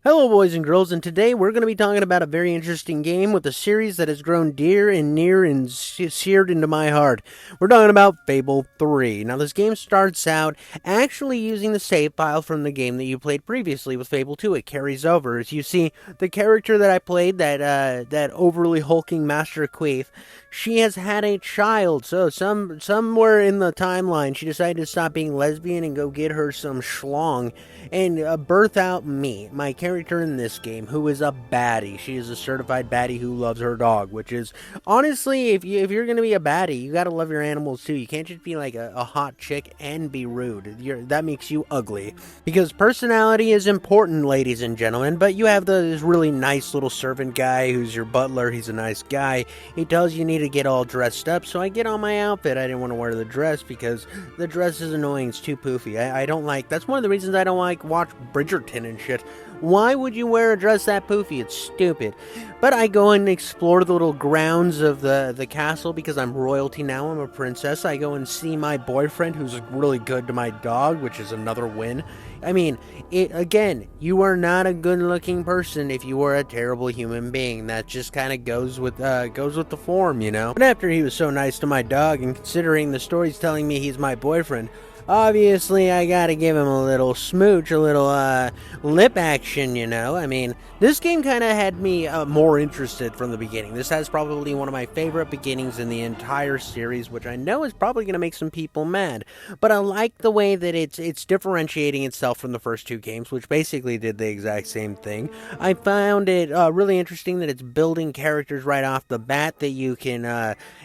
Hello, boys and girls, and today we're going to be talking about a very interesting game with a series that has grown dear and near and seared into my heart. We're talking about Fable 3. Now, this game starts out actually using the save file from the game that you played previously with Fable 2. It carries over. As you see, the character that I played, that overly hulking Master Queef, she has had a child. So, somewhere in the timeline, she decided to stop being lesbian and go get her some schlong and birth out me, my character in this game, who is a baddie. She is a certified baddie who loves her dog, which is, honestly, if you're going to be a baddie, you got to love your animals too. You can't just be like a hot chick and be rude. That makes you ugly. Because personality is important, ladies and gentlemen, but you have this really nice little servant guy who's your butler. He's a nice guy. He tells you need to get all dressed up, so I get on my outfit. I didn't want to wear the dress because the dress is annoying. It's too poofy. I don't like, that's one of the reasons I don't like watch Bridgerton and shit. Why would you wear a dress that poofy? It's stupid. But I go and explore the little grounds of the castle because I'm royalty now. I'm a princess. I go and see my boyfriend who's really good to my dog, which is another win. I mean, again, you are not a good-looking person if you are a terrible human being. That just kind of goes with the form, you know? But after he was so nice to my dog, and considering the story's telling me he's my boyfriend, obviously I gotta give him a little smooch, a little lip action, you know? I mean, this game kind of had me more interested from the beginning. This has probably one of my favorite beginnings in the entire series, which I know is probably going to make some people mad. But I like the way that it's differentiating itself from the first two games, which basically did the exact same thing. I found it really interesting that it's building characters right off the bat that you can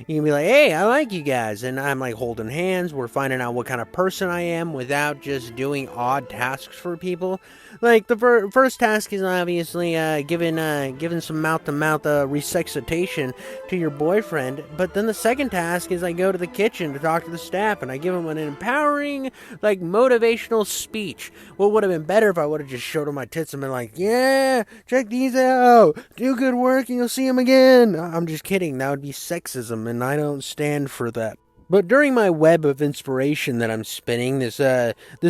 be like, hey, I like you guys. And I'm like holding hands. We're finding out what kind of person I am without just doing odd tasks for people. Like the first task is obviously giving some mouth-to-mouth resuscitation to your boyfriend, but then the second task is I go to the kitchen to talk to the staff and I give them an empowering, like, motivational speech. What would have been better if I would have just showed them my tits and been like, yeah, check these out, do good work and you'll see them again. I'm just kidding. That would be sexism and I don't stand for that. But during my web of inspiration that I'm spinning, this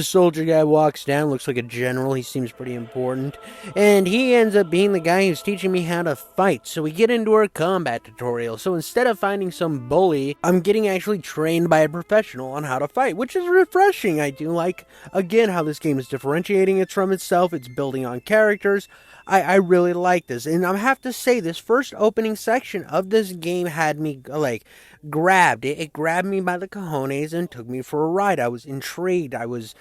soldier guy walks down, looks like a general, he seems pretty important, and he ends up being the guy who's teaching me how to fight. So we get into our combat tutorial. So instead of finding some bully, I'm getting actually trained by a professional on how to fight, which is refreshing. I do like, again, how this game is differentiating it from itself. It's building on characters. I really like this, and I have to say, this first opening section of this game had me, like, grabbed. It grabbed me by the cojones and took me for a ride. I was intrigued. I was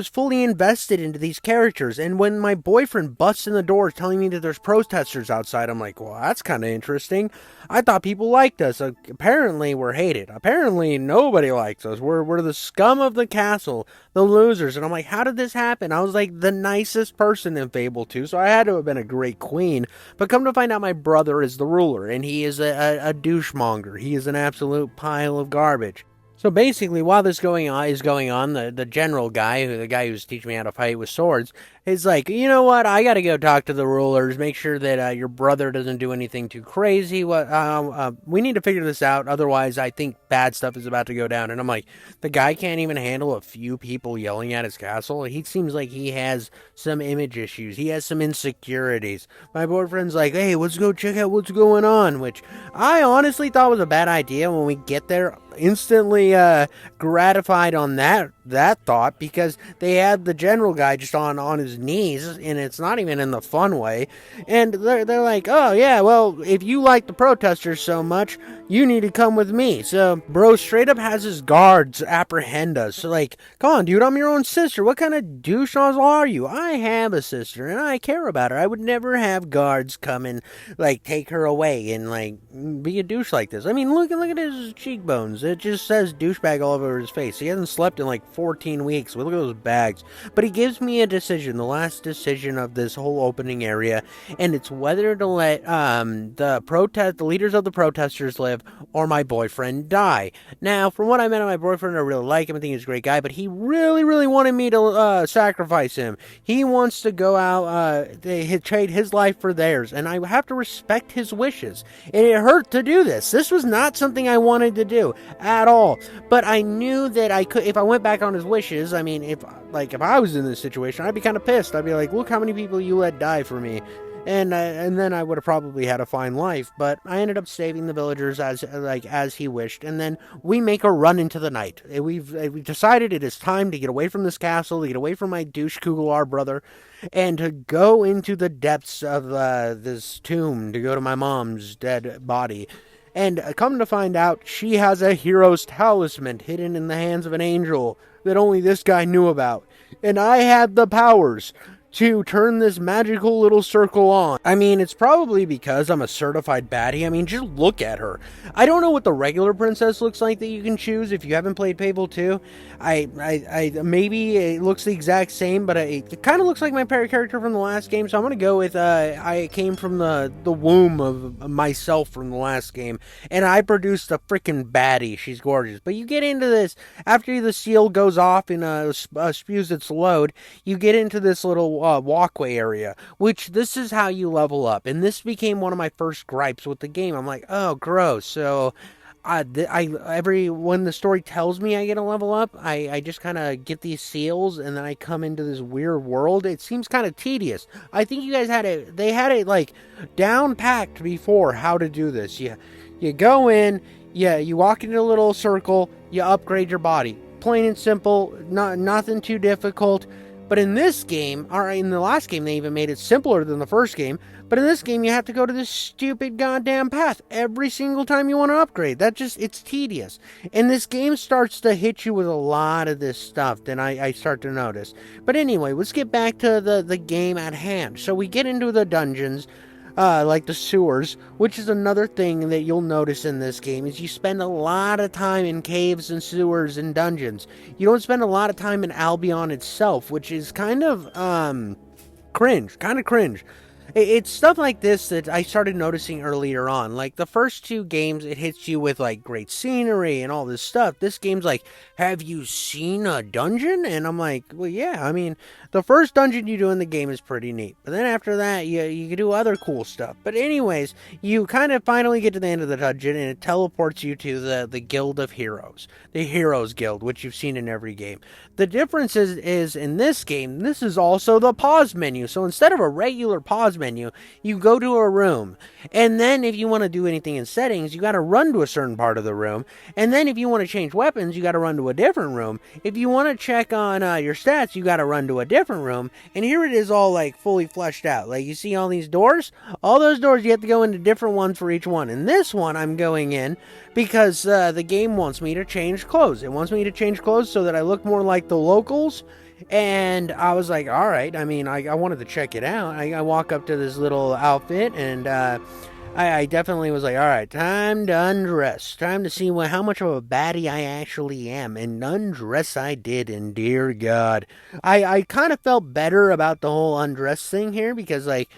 fully invested into these characters, and when my boyfriend busts in the door telling me that there's protesters outside, I'm like, well, that's kind of interesting. I thought people liked us. Apparently, we're hated. Apparently, nobody likes us. We're the scum of the castle, the losers, and I'm like, how did this happen? I was like the nicest person in Fable 2, so I had to have been a great queen, but come to find out my brother is the ruler, and he is a douchemonger. He is an absolute pile of garbage. So basically, while this is going on, the general guy, the guy who's teaching me how to fight with swords, is like, you know what, I gotta go talk to the rulers, make sure that your brother doesn't do anything too crazy. We need to figure this out, otherwise I think bad stuff is about to go down. And I'm like, the guy can't even handle a few people yelling at his castle? He seems like he has some image issues. He has some insecurities. My boyfriend's like, hey, let's go check out what's going on, which I honestly thought was a bad idea. When we get there, instantly gratified on that thought, because they had the general guy just on his knees, and it's not even in the fun way, and they're like, oh yeah, well, if you like the protesters so much, you need to come with me. So bro straight up has his guards apprehend us. So like, come on dude, I'm your own sister. What kind of douche nozzle are you? I have a sister and I care about her. I would never have guards come and like take her away and like be a douche like this. I mean, look at his cheekbones. It just says douchebag all over his face. He hasn't slept in like 14 weeks. Look at those bags. But he gives me a decision, the last decision of this whole opening area, and it's whether to let the leaders of the protesters live or my boyfriend die. Now, from what I met of my boyfriend, I really like him. I think he's a great guy, but he really, really wanted me to sacrifice him. He wants to go out, trade his life for theirs, and I have to respect his wishes. And it hurt to do this. This was not something I wanted to do at all. But I knew that I could, if I went back on his wishes, I mean, if like, if I was in this situation, I'd be kind of pissed. I'd be like, look how many people you let die for me. And then I would have probably had a fine life, but I ended up saving the villagers as he wished, and then we make a run into the night. We've decided it is time to get away from this castle, to get away from my douche Kuglar brother, and to go into the depths of this tomb, to go to my mom's dead body. And come to find out, she has a hero's talisman hidden in the hands of an angel that only this guy knew about. And I had the powers to turn this magical little circle on. I mean, it's probably because I'm a certified baddie. I mean, just look at her. I don't know what the regular princess looks like that you can choose if you haven't played Fable 2. I maybe it looks the exact same, but it kind of looks like my character from the last game, so I'm gonna go with I came from the womb of myself from the last game, and I produced a freaking baddie. She's gorgeous. But you get into this after the seal goes off and spews its load. You get into this little walkway area, which this is how you level up, and this became one of my first gripes with the game. I'm like, oh, gross. So when the story tells me I get a level up, I just kind of get these seals, and then I come into this weird world. It seems kind of tedious. I think you guys they had it like down packed before how to do this. You go in, you walk into a little circle, you upgrade your body. Plain and simple, nothing too difficult. But in this game, or in the last game, they even made it simpler than the first game. But in this game, you have to go to this stupid goddamn path every single time you want to upgrade. It's tedious. And this game starts to hit you with a lot of this stuff that I start to notice. But anyway, let's get back to the game at hand. So we get into the dungeons. Like the sewers, which is another thing that you'll notice in this game, is you spend a lot of time in caves and sewers and dungeons. You don't spend a lot of time in Albion itself, which is kind of, cringe. It's stuff like this that I started noticing earlier on. Like, the first two games, it hits you with, like, great scenery and all this stuff. This game's like, have you seen a dungeon? And I'm like, well, yeah, I mean, the first dungeon you do in the game is pretty neat. But then after that, you can do other cool stuff. But anyways, you kind of finally get to the end of the dungeon, and it teleports you to the Guild of Heroes. The Heroes Guild, which you've seen in every game. The difference is in this game, this is also the pause menu. So instead of a regular pause menu, you go to a room, and then if you want to do anything in settings, you got to run to a certain part of the room, and then if you want to change weapons, you got to run to a different room. If you want to check on your stats, you got to run to a different room. And here it is, all like fully fleshed out. Like, you see all these doors, all those doors, you have to go into different ones for each one. And this one I'm going in because the game wants me to change clothes. It wants me to change clothes so that I look more like the locals. And I was like, all right. I mean, I wanted to check it out. I walk up to this little outfit, and I definitely was like, all right, time to undress. Time to see how much of a baddie I actually am. And undress I did, and dear God. I kind of felt better about the whole undress thing here because, like,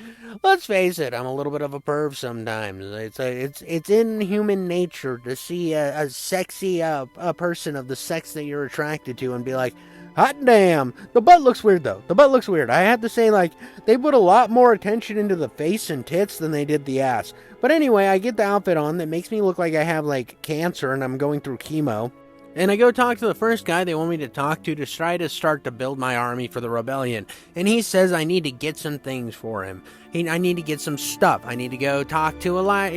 let's face it, I'm a little bit of a perv sometimes. It's in human nature to see a sexy a person of the sex that you're attracted to and be like, hot damn. The butt looks weird, though. The butt looks weird. I have to say, like, they put a lot more attention into the face and tits than they did the ass. But anyway, I get the outfit on that makes me look like I have, like, cancer and I'm going through chemo. And I go talk to the first guy they want me to talk to try to start to build my army for the rebellion. And he says I need to get some things for him. I need to get some stuff. I need to go talk to I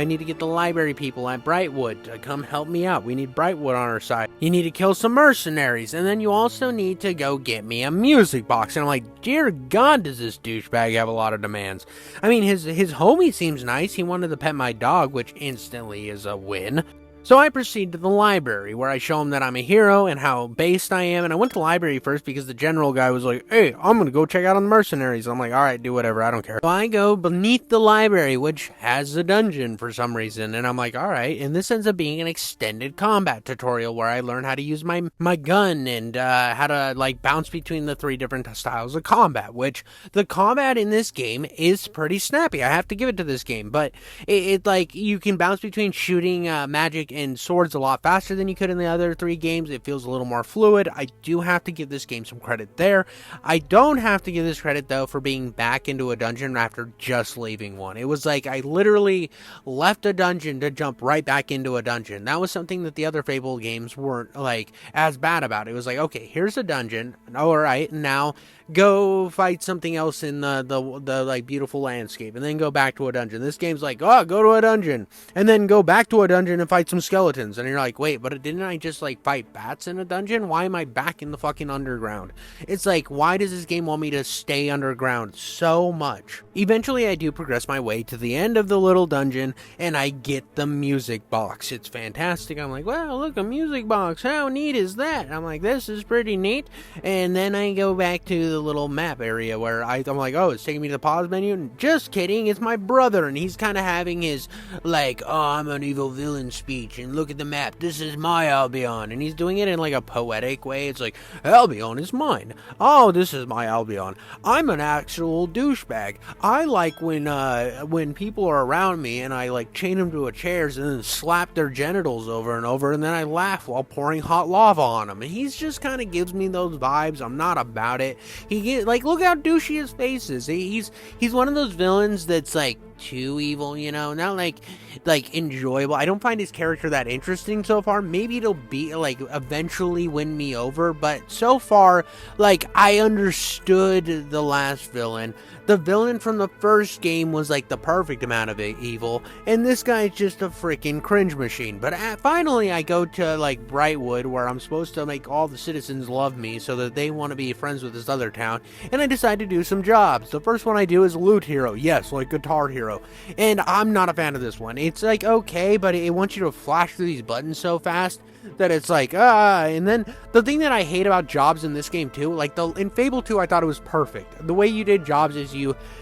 need to get the library people at Brightwood to come help me out. We need Brightwood on our side. You need to kill some mercenaries. And then you also need to go get me a music box. And I'm like, dear God, does this douchebag have a lot of demands. I mean, his homie seems nice. He wanted to pet my dog, which instantly is a win. So I proceed to the library, where I show him that I'm a hero and how based I am. And I went to the library first because the general guy was like, hey, I'm going to go check out on the mercenaries. I'm like, all right, do whatever, I don't care. So I go beneath the library, which has a dungeon for some reason. And I'm like, all right. And this ends up being an extended combat tutorial where I learn how to use my gun and how to, like, bounce between the 3 different styles of combat, which the combat in this game is pretty snappy. I have to give it to this game. But it like, you can bounce between shooting magic in swords a lot faster than you could in the other 3 games. It feels a little more fluid. I do have to give this game some credit there. I don't have to give this credit, though, for being back into a dungeon after just leaving one. It was like I literally left a dungeon to jump right back into a dungeon. That was something that the other Fable games weren't, like, as bad about. It was like, okay, here's a dungeon. All right, now go fight something else in the like beautiful landscape, and then go back to a dungeon. This game's like, oh, go to a dungeon and then go back to a dungeon and fight some skeletons, and you're like, wait, but didn't I just like fight bats in a dungeon? Why am I back in the fucking underground? It's like, why does this game want me to stay underground so much? Eventually I do progress my way to the end of the little dungeon, and I get the music box. It's fantastic. I'm like, wow, look, a music box, how neat is that? I'm like, this is pretty neat. And then I go back to the little map area where I'm like, oh, it's taking me to the pause menu. Just kidding, it's my brother, and he's kind of having his like, oh, I'm an evil villain speech, and look at the map, this is my Albion, and he's doing it in like a poetic way. It's like, Albion is mine. Oh, this is my Albion. I'm an actual douchebag. I like when people are around me and I like chain them to a chairs and then slap their genitals over and over, and then I laugh while pouring hot lava on them. And he's just kind of gives me those vibes. I'm not about it. Like, look how douchey his face is. He's one of those villains that's like too evil, you know, not like enjoyable. I don't find his character that interesting so far. Maybe it'll be like eventually win me over, but so far, like, I understood the last villain. The villain from the first game was like the perfect amount of evil, and this guy's just a freaking cringe machine. But finally I go to like Brightwood, where I'm supposed to make all the citizens love me so that they want to be friends with this other town, and I decide to do some jobs. The first one I do is Loot Hero. Yes, like Guitar Hero. And I'm not a fan of this one. It's like okay, but it wants you to flash through these buttons so fast that it's like, and then the thing that I hate about jobs in this game too, like in Fable 2, I thought it was perfect. The way you did jobs is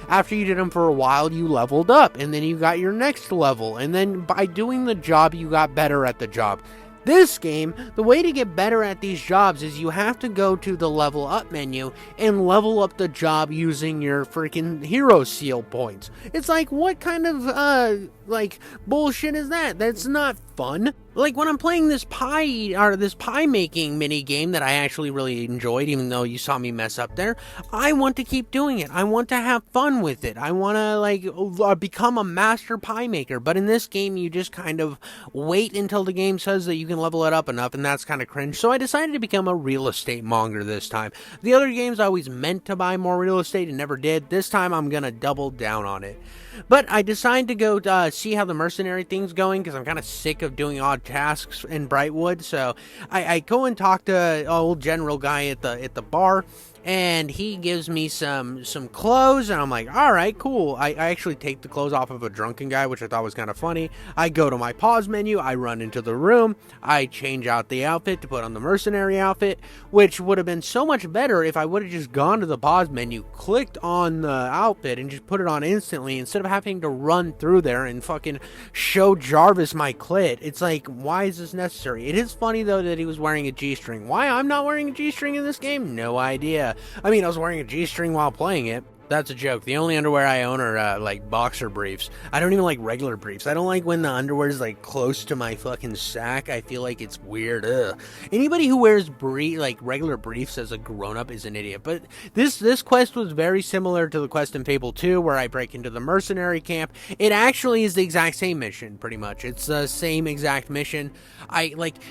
after you did them for a while, you leveled up, and then you got your next level, and then by doing the job, you got better at the job. This game, the way to get better at these jobs is you have to go to the level up menu and level up the job using your freaking hero seal points. It's like, what kind of, like, bullshit is that? That's not fun. Like, when I'm playing this pie making mini game that I actually really enjoyed, even though you saw me mess up there, I want to keep doing it. I want to have fun with it. I want to, like, become a master pie maker. But in this game, you just kind of wait until the game says that you can level it up enough, and that's kind of cringe. So I decided to become a real estate monger this time. The other games I always meant to buy more real estate and never did. This time I'm gonna double down on it. But I decided to go see how the mercenary thing's going, because I'm kind of sick of doing odd tasks in Brightwood. So I go and talk to an old general guy at the bar, and he gives me some clothes, and I'm like, all right, cool. I actually take the clothes off of a drunken guy, which I thought was kind of funny. I go to my pause menu, I run into the room, I change out the outfit to put on the mercenary outfit, which would have been so much better if I would have just gone to the pause menu, clicked on the outfit, and just put it on instantly, instead of having to run through there and fucking show Jarvis my clit. It's like, why is this necessary? It is funny, though, that he was wearing a G-string. Why I'm not wearing a G-string in this game? No idea. I mean, I was wearing a G-string while playing it. That's a joke. The only underwear I own are, like, boxer briefs. I don't even like regular briefs. I don't like when the underwear is, like, close to my fucking sack. I feel like it's weird. Ugh. Anybody who wears regular briefs as a grown-up is an idiot. But this quest was very similar to the quest in Fable 2, where I break into the mercenary camp. It actually is the exact same mission, pretty much. It's the same exact mission.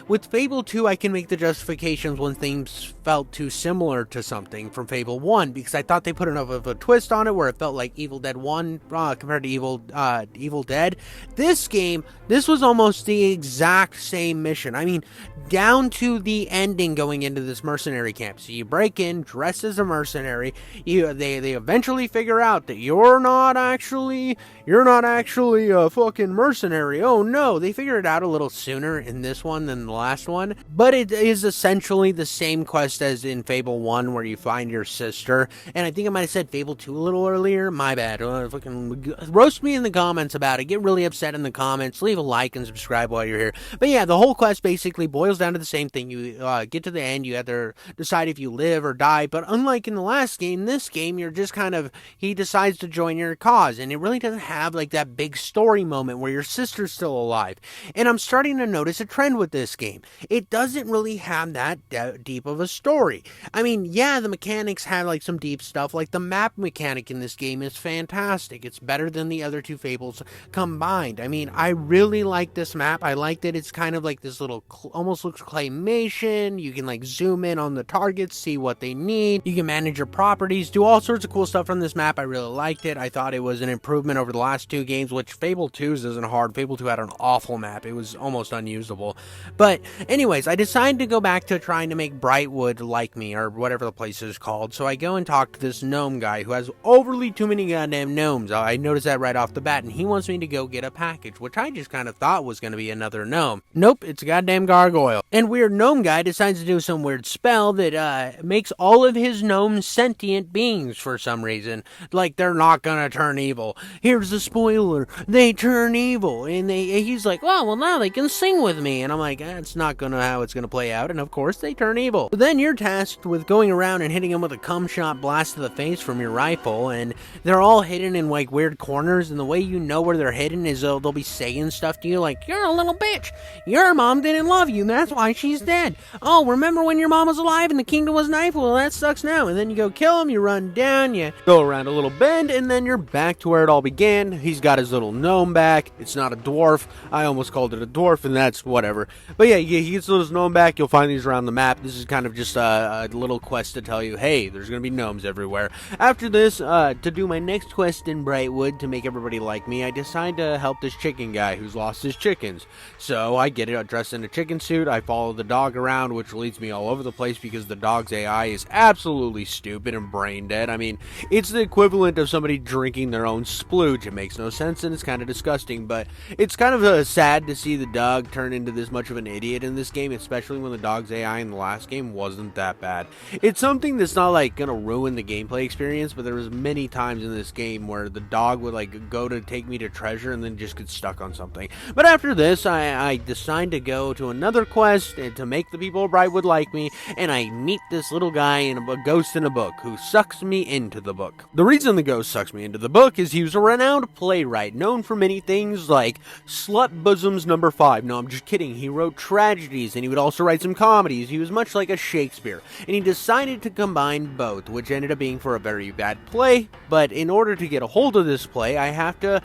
With Fable 2, I can make the justifications when things felt too similar to something from Fable 1, because I thought they put enough of a twist on it where it felt like Evil Dead 1 compared to Evil Dead. This game, this was almost the exact same mission. I mean, down to the ending going into this mercenary camp. So you break in dressed as a mercenary. They eventually figure out that you're not actually a fucking mercenary. Oh no, they figure it out a little sooner in this one than the last one. But it is essentially the same quest as in Fable 1, where you find your sister. And I think I might have said Fable 2 a little earlier, my bad. Fucking roast me in the comments about it. Get really upset in the comments. Leave a like and subscribe while you're here. But yeah, the whole quest basically boils down to the same thing. You get to the end, you either decide if you live or die. But unlike in the last game, this game, you're just kind of, he decides to join your cause. And it really doesn't have like that big story moment where your sister's still alive. And I'm starting to notice a trend with this game. It doesn't really have that deep of a story. I mean, yeah, the mechanics have like some deep stuff. Like the map mechanic in this game is fantastic. It's better than the other two Fables combined. I mean, I really like this map. I like that it's kind of like this little, almost looks claymation. You can like zoom in on the targets, see what they need. You can manage your properties, do all sorts of cool stuff from this map. I really liked it. I thought it was an improvement over the last two games, which Fable 2's isn't hard. Fable 2 had an awful map. It was almost unusable. But anyways, I decided to go back to trying to make Brightwood like me, or whatever the place is called. So I go and talk to this gnome guy who has overly too many goddamn gnomes. I noticed that right off the bat, and he wants me to go get a package, which I just kind of thought was going to be another gnome. Nope, it's a goddamn gargoyle. And weird gnome guy decides to do some weird spell that makes all of his gnomes sentient beings for some reason. Like they're not gonna turn evil. Here's the spoiler: they turn evil, and he's like, well, now they can sing with me, and I'm like, that's not gonna how it's gonna play out. And of course, they turn evil. But then you're tasked with going around and hitting them with a cum shot blast to the face from your rifle, and they're all hidden in like weird corners. And the way you know where they're hidden is they'll be saying stuff to you like, "You're a little bitch. Your mom didn't love you. That's why she's dead. Oh, remember when your mom was alive and the kingdom was knife? Well, that sucks now." And then you go kill him. You run down. You go around a little bend, and then you're back to where it all began. He's got his little gnome back. It's not a dwarf. I almost called it a dwarf, and that's whatever. But yeah, he gets his gnome back. You'll find these around the map. This is kind of just a little quest to tell you, hey, there's going to be gnomes everywhere. After this, to do my next quest in Brightwood to make everybody like me, I decide to help this chicken guy who's lost his chickens. So I get it dressed in a chicken suit. I follow the dog around, which leads me all over the place because the dog's AI is absolutely stupid and brain dead. I mean, it's the equivalent of somebody drinking their own splooge. It makes no sense, and it's kind of disgusting, but it's kind of sad to see the dog turn into this much of an idiot in this game, especially when the dog's AI in the last game wasn't that bad. It's something that's not like gonna ruin the gameplay experience, but there was many times in this game where the dog would like go to take me to treasure and then just get stuck on something. But after this, I decide to go to another quest to make the people of Brightwood like me, and I meet this little guy in a ghost in a book who sucks me into the book. The reason the ghost sucks me into the book is he was a renowned playwright, known for many things like Slut Bosoms Number 5. No, I'm just kidding. He wrote tragedies, and he would also write some comedies. He was much like a Shakespeare, and he decided to combine both, which ended up being for a very bad play. But in order to get a hold of this play, I have to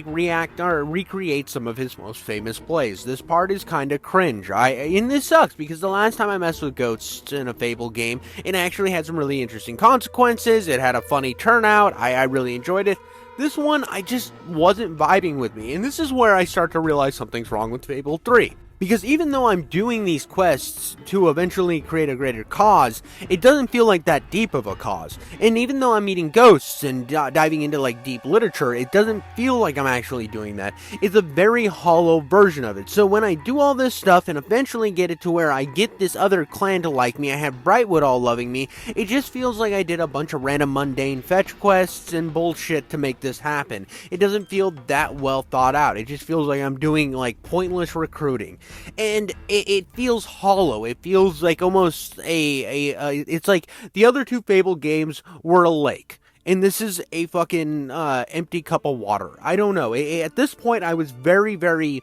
react or recreate some of his most famous plays. This part is kind of cringe. And this sucks because the last time I messed with ghosts in a Fable game, it actually had some really interesting consequences. It had a funny turnout. I really enjoyed it. This one, I just wasn't vibing with me, and this is where I start to realize something's wrong with Fable 3. Because even though I'm doing these quests to eventually create a greater cause, it doesn't feel like that deep of a cause. And even though I'm meeting ghosts and diving into like deep literature, it doesn't feel like I'm actually doing that. It's a very hollow version of it. So when I do all this stuff and eventually get it to where I get this other clan to like me, I have Brightwood all loving me, it just feels like I did a bunch of random mundane fetch quests and bullshit to make this happen. It doesn't feel that well thought out. It just feels like I'm doing like pointless recruiting. And it feels hollow. It feels like almost it's like the other two Fable games were a lake, and this is a fucking empty cup of water. I don't know. At this point, I was very, very,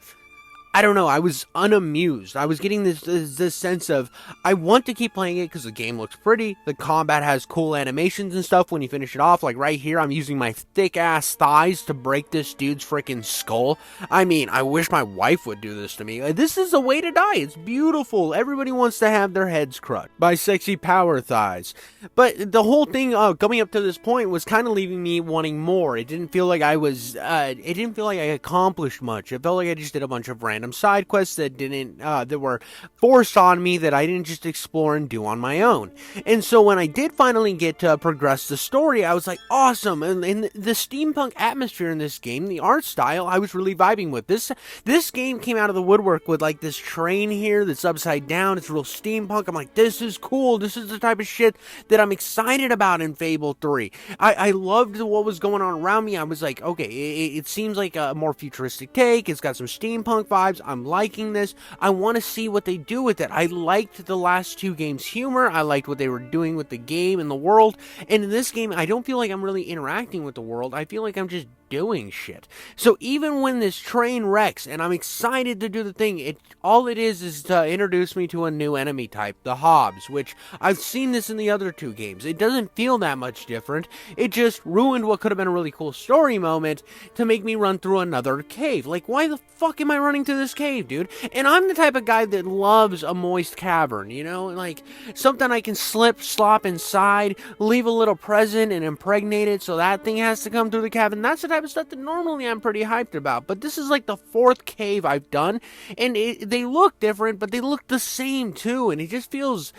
I don't know, I was unamused. I was getting this sense of, I want to keep playing it because the game looks pretty, the combat has cool animations and stuff when you finish it off. Like right here, I'm using my thick-ass thighs to break this dude's freaking skull. I mean, I wish my wife would do this to me. This is a way to die. It's beautiful. Everybody wants to have their heads crushed by sexy power thighs. But the whole thing coming up to this point was kind of leaving me wanting more. It didn't feel like I was, it didn't feel like I accomplished much. It felt like I just did a bunch of random random side quests that were forced on me that I didn't just explore and do on my own. And so when I did finally get to progress the story, I was like, awesome. And the steampunk atmosphere in this game, the art style, I was really vibing with. This game came out of the woodwork with like this train here that's upside down. It's real steampunk. I'm like, this is cool. This is the type of shit that I'm excited about in Fable 3. I loved what was going on around me. I was like, okay, it seems like a more futuristic take. It's got some steampunk vibes. I'm liking this. I want to see what they do with it. I liked the last two games' humor. I liked what they were doing with the game and the world. And in this game, I don't feel like I'm really interacting with the world. I feel like I'm just doing shit. So even when this train wrecks and I'm excited to do the thing, all it is to introduce me to a new enemy type, the Hobbs, which I've seen this in the other two games. It doesn't feel that much different. It just ruined what could have been a really cool story moment to make me run through another cave. Like, why the fuck am I running through this cave, dude? And I'm the type of guy that loves a moist cavern, you know? Like, something I can slop inside, leave a little present and impregnate it so that thing has to come through the cavern. That's the type of stuff that normally I'm pretty hyped about. But this is like the fourth cave I've done, and they look different, but they look the same too, and it just feels...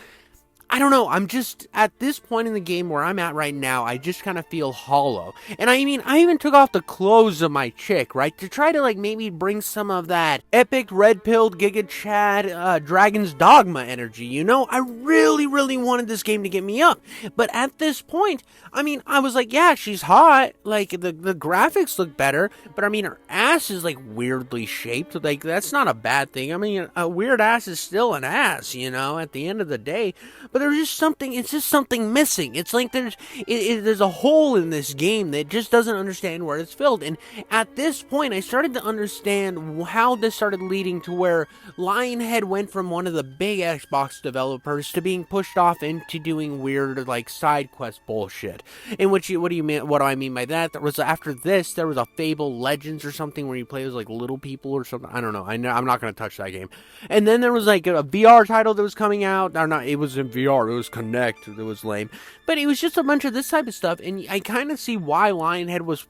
I don't know, I'm just, at this point in the game where I'm at right now, I just kind of feel hollow. And I mean, I even took off the clothes of my chick, right, to try to, like, maybe bring some of that epic, red-pilled, Giga Chad, Dragon's Dogma energy, you know? I really, really wanted this game to get me up. But at this point, I mean, I was like, yeah, she's hot, like, the graphics look better, but I mean, her ass is, like, weirdly shaped, like, that's not a bad thing. I mean, a weird ass is still an ass, you know, at the end of the day. But there's just something, it's just something missing. It's like there's a hole in this game that just doesn't understand where it's filled. And at this point, I started to understand how this started leading to where Lionhead went from one of the big Xbox developers to being pushed off into doing weird, like, side quest bullshit. In which, what do I mean by that? There was, after this, there was a Fable Legends or something where you play as, like, little people or something. I don't know. I'm not going to touch that game. And then there was, like, a VR title that was coming out. Or not, it was in VR. It was Connect. It was lame. But it was just a bunch of this type of stuff, and I kind of see why Lionhead was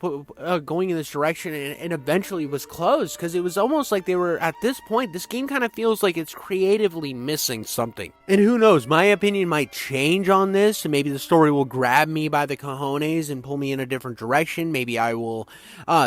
going in this direction and eventually was closed, because it was almost like they were, at this point, this game kind of feels like it's creatively missing something. And who knows, my opinion might change on this, and maybe the story will grab me by the cojones and pull me in a different direction. Maybe I will,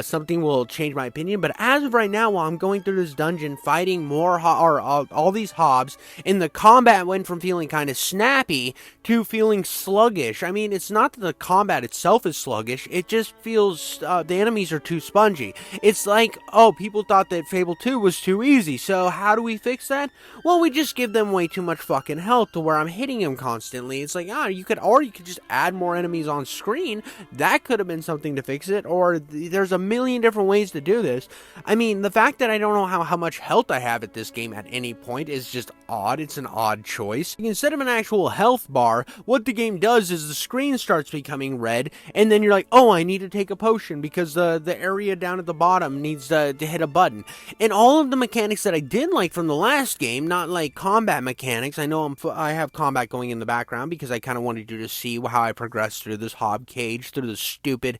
something will change my opinion, but as of right now, while I'm going through this dungeon, fighting more, all these Hobbs, and the combat went from feeling kind of snappy to feeling sluggish. I mean, it's not that the combat itself is sluggish, it just feels, the enemies are too spongy. It's like, oh, people thought that Fable 2 was too easy, so how do we fix that? Well, we just give them way too much fucking health to where I'm hitting them constantly. It's like, you could just add more enemies on screen. That could have been something to fix it, or there's a million different ways to do this. I mean, the fact that I don't know how much health I have at this game at any point is just odd. It's an odd choice. Instead of an actual health bar, what the game does is the screen starts becoming red, and then you're like, oh, I need to take a potion because the area down at the bottom needs to hit a button. And all of the mechanics that I did like from the last game, not like combat mechanics. I know I have combat going in the background because I kind of wanted you to see how I progressed through this Hob cage, through the stupid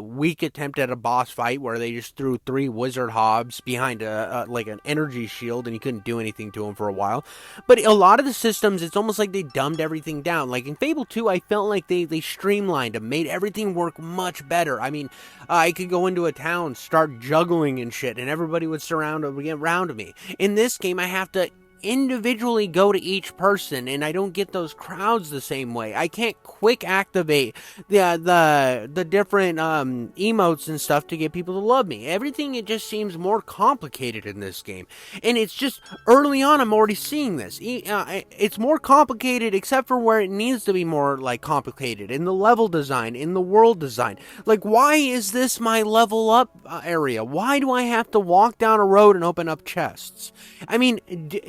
weak attempt at a boss fight where they just threw 3 wizard Hobbs behind like an energy shield and you couldn't do anything to them for a while. But a lot of the systems, it's almost like they dumbed everything down. Like in Fable 2, I felt like they streamlined them, made everything work much better. I mean, I could go into a town, start juggling and shit, and everybody would surround around me. In this game, I have to individually go to each person, and I don't get those crowds the same way. I can't quick activate the different emotes and stuff to get people to love me. Everything, it just seems more complicated in this game, and it's just early on I'm already seeing this. It's more complicated except for where it needs to be more like complicated, in the level design, in the world design. Like, why is this my level up area? Why do I have to walk down a road and open up chests? I mean,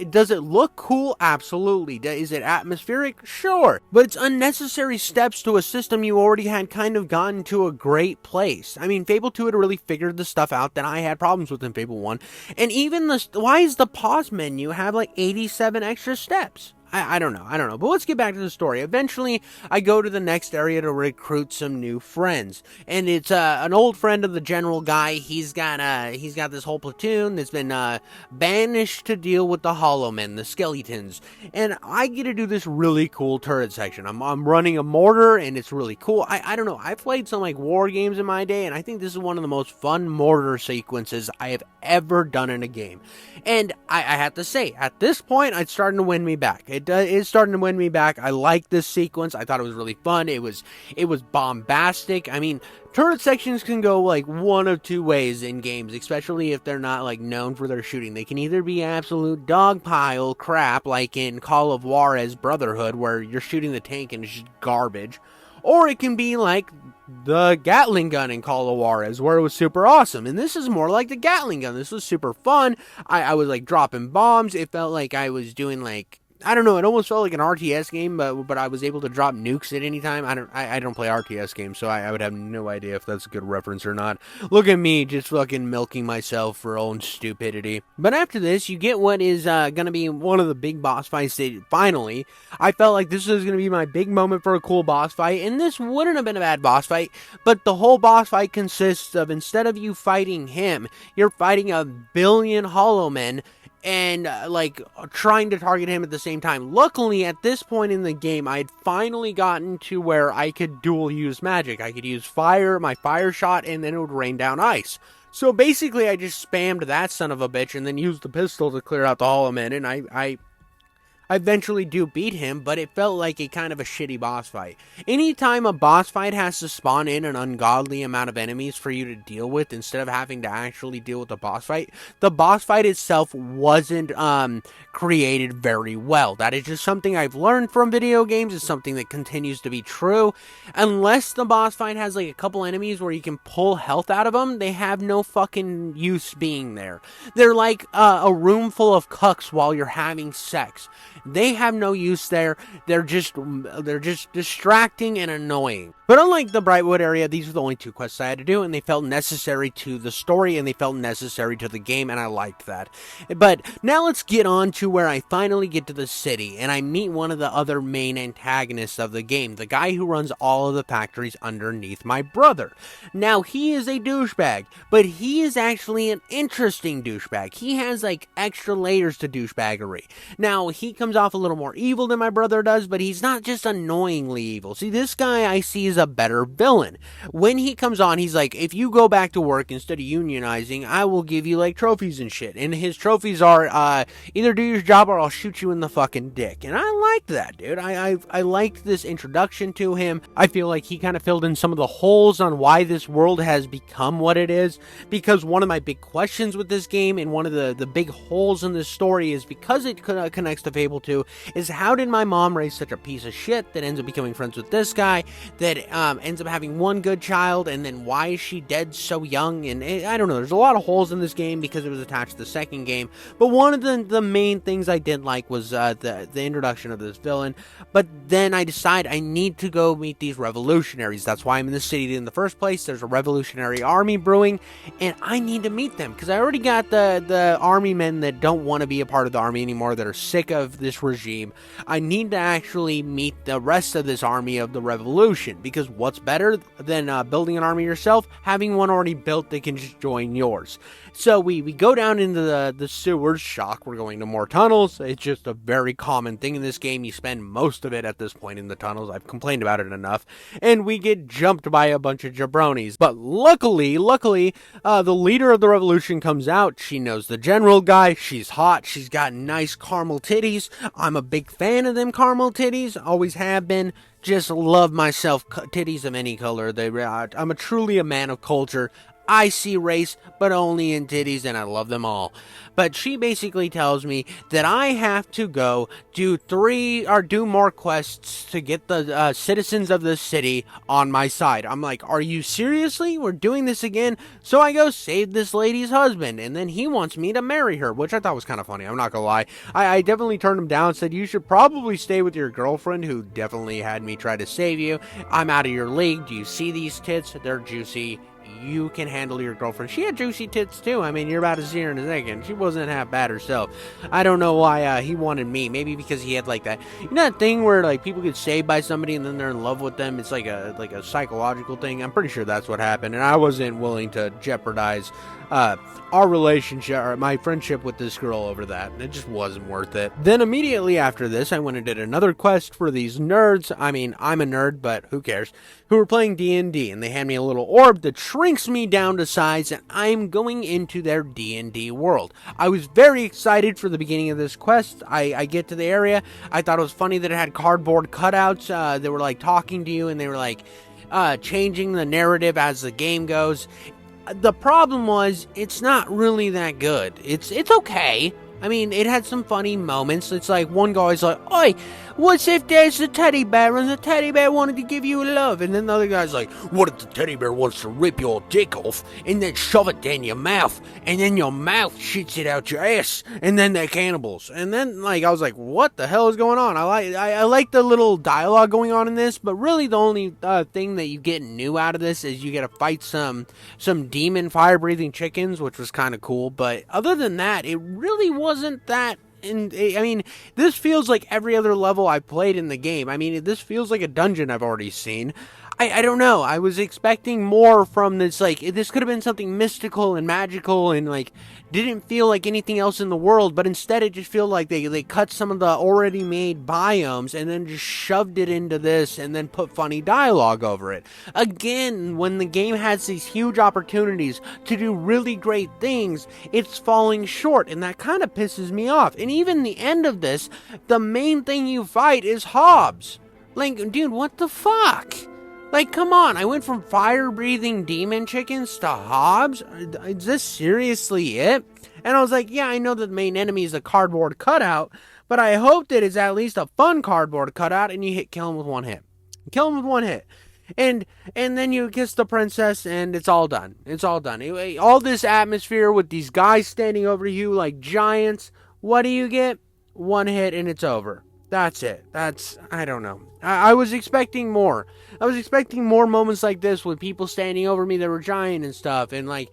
does it look cool? Absolutely. Is it atmospheric? Sure. But it's unnecessary steps to a system you already had kind of gotten to a great place. I mean, Fable 2 had really figured the stuff out that I had problems with in Fable 1. And even why is the pause menu have like 87 extra steps? I don't know. But let's get back to the story. Eventually, I go to the next area to recruit some new friends, and it's an old friend of the general guy. He's got this whole platoon that's been banished to deal with the Hollow Men, the skeletons, and I get to do this really cool turret section. I'm running a mortar, and it's really cool. I don't know. I've played some like war games in my day, and I think this is one of the most fun mortar sequences I have ever done in a game. And I have to say, at this point, it's starting to win me back. It is starting to win me back. I like this sequence. I thought it was really fun. It was bombastic. I mean, turret sections can go like one of two ways in games, especially if they're not like known for their shooting. They can either be absolute dogpile crap, like in Call of Juarez Brotherhood, where you're shooting the tank and it's just garbage, or it can be like the Gatling gun in Call of Juarez, where it was super awesome. And this is more like the Gatling gun. This was super fun. I was like dropping bombs. It felt like I was doing like, I don't know, it almost felt like an RTS game, but I was able to drop nukes at any time. I don't play RTS games, so I would have no idea if that's a good reference or not. Look at me, just fucking milking myself for own stupidity. But after this, you get what is gonna be one of the big boss fights that finally, I felt like this was gonna be my big moment for a cool boss fight, and this wouldn't have been a bad boss fight, but the whole boss fight consists of, instead of you fighting him, you're fighting a billion Hollow Men, and like trying to target him at the same time. Luckily, at this point in the game, I had finally gotten to where I could dual use magic. I could use fire, my fire shot, and then it would rain down ice. So basically, I just spammed that son of a bitch and then used the pistol to clear out the Hollow Men, and I eventually do beat him, but it felt like a kind of a shitty boss fight. Anytime a boss fight has to spawn in an ungodly amount of enemies for you to deal with instead of having to actually deal with the boss fight itself wasn't created very well. That is just something I've learned from video games. It's something that continues to be true. Unless the boss fight has like a couple enemies where you can pull health out of them, they have no fucking use being there. They're like a room full of cucks while you're having sex. They have no use there. They're just distracting and annoying. But unlike the Brightwood area, these were the only two quests I had to do, and they felt necessary to the story, and they felt necessary to the game, and I liked that. But now let's get on to where I finally get to the city, and I meet one of the other main antagonists of the game, the guy who runs all of the factories underneath my brother. Now, he is a douchebag, but he is actually an interesting douchebag. He has, like, extra layers to douchebaggery. Now, he comes off a little more evil than my brother does, but he's not just annoyingly evil. See, this guy I see is a better villain. When he comes on, he's like, if you go back to work instead of unionizing, I will give you like trophies and shit. And his trophies are either do your job or I'll shoot you in the fucking dick. And I like that, dude. I liked this introduction to him. I feel like he kind of filled in some of the holes on why this world has become what it is, because one of my big questions with this game and one of the big holes in this story is, because it connects to Fable 2, is how did my mom raise such a piece of shit that ends up becoming friends with this guy that ends up having one good child, and then why is she dead so young? And I don't know, there's a lot of holes in this game because it was attached to the second game, but one of the main things I did like was the introduction of this villain. But then I decide I need to go meet these revolutionaries. That's why I'm in the city in the first place. There's a revolutionary army brewing, and I need to meet them, because I already got the army men that don't want to be a part of the army anymore, that are sick of this regime. I need to actually meet the rest of this army of the revolution, because what's better than building an army yourself? Having one already built that can just join yours. So we go down into the sewers. Shock, we're going to more tunnels. It's just a very common thing in this game. You spend most of it at this point in the tunnels. I've complained about it enough. And we get jumped by a bunch of jabronis. But luckily, the leader of the revolution comes out. She knows the general guy. She's hot. She's got nice caramel titties. I'm a big fan of them caramel titties. Always have been. Just love myself titties of any color. I'm truly a man of culture. I see race, but only in titties, and I love them all. But she basically tells me that I have to go do more quests to get the citizens of the city on my side. I'm like, are you seriously? We're doing this again? So I go save this lady's husband, and then he wants me to marry her, which I thought was kind of funny. I'm not gonna lie. I definitely turned him down, said, you should probably stay with your girlfriend, who definitely had me try to save you. I'm out of your league. Do you see these tits? They're juicy. you can handle your girlfriend. She had juicy tits too. I mean, you're about to see her in a second. She wasn't half bad herself. I don't know why he wanted me. Maybe because he had like that, you know, that thing where like people get saved by somebody and then they're in love with them. It's like a psychological thing. I'm pretty sure that's what happened, and I wasn't willing to jeopardize our relationship or my friendship with this girl over that. It just wasn't worth it. Then immediately after this, I went and did another quest for these nerds. I mean, I'm a nerd, but who cares? Who were playing D&D, and they hand me a little orb that shrinks me down to size, and I'm going into their D&D world. I was very excited for the beginning of this quest. I get to the area. I thought it was funny that it had cardboard cutouts. They were like talking to you, and they were like changing the narrative as the game goes. The problem was, it's not really that good. It's okay. I mean, it had some funny moments. It's like one guy's like, "Oi, what's if there's a teddy bear and the teddy bear wanted to give you a love?" And then the other guy's like, "What if the teddy bear wants to rip your dick off and then shove it down your mouth and then your mouth shits it out your ass and then they're cannibals?" And then like I was like, "What the hell is going on?" I like the little dialogue going on in this, but really the only thing that you get new out of this is you get to fight some demon fire-breathing chickens, which was kind of cool. But other than that, it really wasn't that. And I mean, this feels like every other level I played in the game. I mean, this feels like a dungeon I've already seen. I don't know. I was expecting more from this. Like, this could have been something mystical and magical and, like, didn't feel like anything else in the world. But instead, it just felt like they cut some of the already made biomes and then just shoved it into this and then put funny dialogue over it. Again, when the game has these huge opportunities to do really great things, it's falling short. And that kind of pisses me off. And even the end of this, the main thing you fight is Hobbs. Like, dude, what the fuck? Like, come on, I went from fire-breathing demon chickens to Hobbs? Is this seriously it? And I was like, yeah, I know that the main enemy is a cardboard cutout, but I hope that it's at least a fun cardboard cutout and you kill him with one hit. Kill him with one hit. And then you kiss the princess and it's all done. It's all done. All this atmosphere with these guys standing over you like giants. What do you get? One hit and it's over. That's it. I don't know. I was expecting more. I was expecting more moments like this with people standing over me that were giant and stuff, and like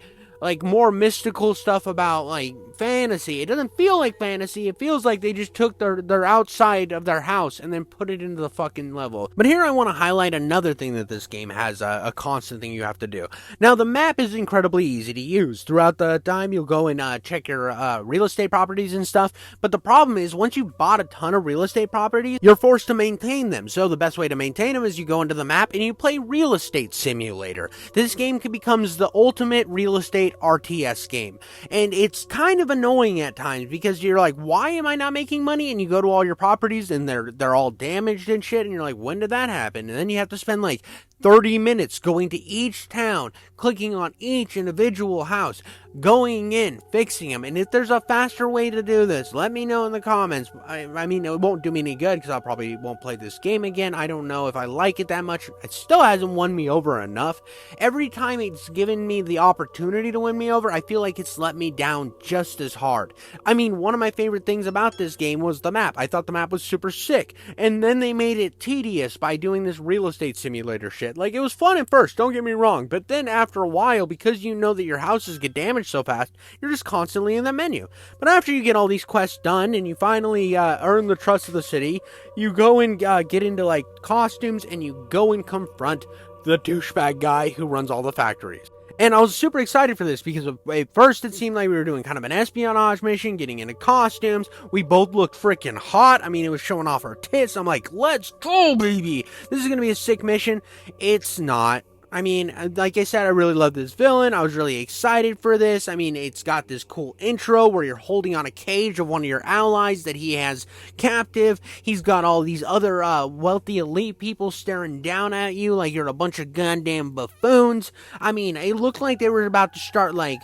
more mystical stuff about like fantasy. It doesn't feel like fantasy. It feels like they just took their outside of their house and then put it into the fucking level. But here I want to highlight another thing that this game has, a constant thing you have to do. Now, the map is incredibly easy to use. Throughout the time, you'll go and check your real estate properties and stuff. But the problem is, once you've bought a ton of real estate properties, you're forced to maintain them. So the best way to maintain them is you go into the map and you play Real Estate Simulator. This game becomes the ultimate real estate RTS game. And it's kind of annoying at times because you're like, why am I not making money? And you go to all your properties and they're all damaged and shit, and you're like, when did that happen? And then you have to spend like 30 minutes going to each town, clicking on each individual house, going in, fixing them. And if there's a faster way to do this, let me know in the comments. I mean, it won't do me any good because I probably won't play this game again. I don't know if I like it that much. It still hasn't won me over enough. Every time it's given me the opportunity to win me over, I feel like it's let me down just as hard. I mean, one of my favorite things about this game was the map. I thought the map was super sick. And then they made it tedious by doing this real estate simulator shit. Like, it was fun at first, don't get me wrong, but then after a while, because you know that your houses get damaged so fast, you're just constantly in the menu. But after you get all these quests done, and you finally earn the trust of the city, you go and get into, like, costumes, and you go and confront the douchebag guy who runs all the factories. And I was super excited for this because at first it seemed like we were doing kind of an espionage mission, getting into costumes. We both looked freaking hot. I mean, it was showing off our tits. I'm like, let's go, baby. This is going to be a sick mission. It's not. I mean, like I said, I really love this villain. I was really excited for this. I mean, it's got this cool intro where you're holding on a cage of one of your allies that he has captive. He's got all these other wealthy elite people staring down at you like you're a bunch of goddamn buffoons. I mean, it looked like they were about to start like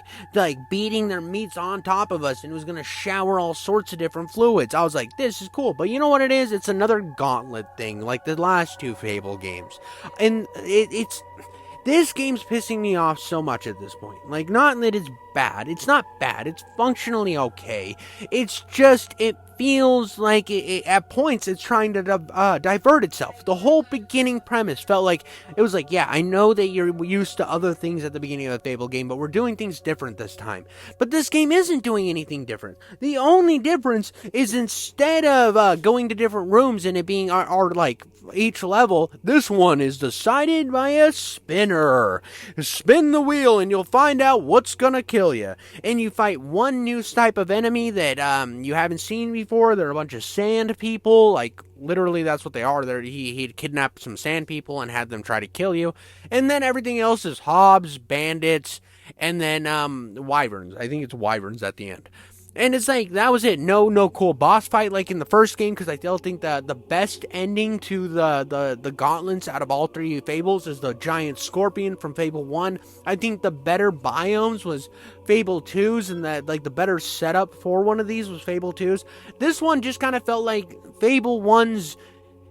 beating their meats on top of us, and it was going to shower all sorts of different fluids. I was like, this is cool. But you know what it is? It's another gauntlet thing like the last two Fable games. And it's... This game's pissing me off so much at this point. Like, not that it's bad. It's not bad. It's functionally okay. It's just, it feels like at points it's trying to divert itself. The whole beginning premise felt like it was like, yeah, I know that you're used to other things at the beginning of the Fable game, but we're doing things different this time. But this game isn't doing anything different. The only difference is instead of going to different rooms and it being our like each level, this one is decided by a spinner. Spin the wheel and you'll find out what's gonna kill you. And you fight one new type of enemy that you haven't seen before. They're a bunch of sand people, like literally that's what they are. He kidnapped some sand people and had them try to kill you. And then everything else is hobs, bandits, and then wyverns. I think it's wyverns at the end. And it's like, that was it. No cool boss fight like in the first game, because I still think that the best ending to the gauntlets out of all three Fables is the giant scorpion from Fable 1. I think the better biomes was Fable 2's, and that like the better setup for one of these was Fable 2's. This one just kind of felt like Fable 1's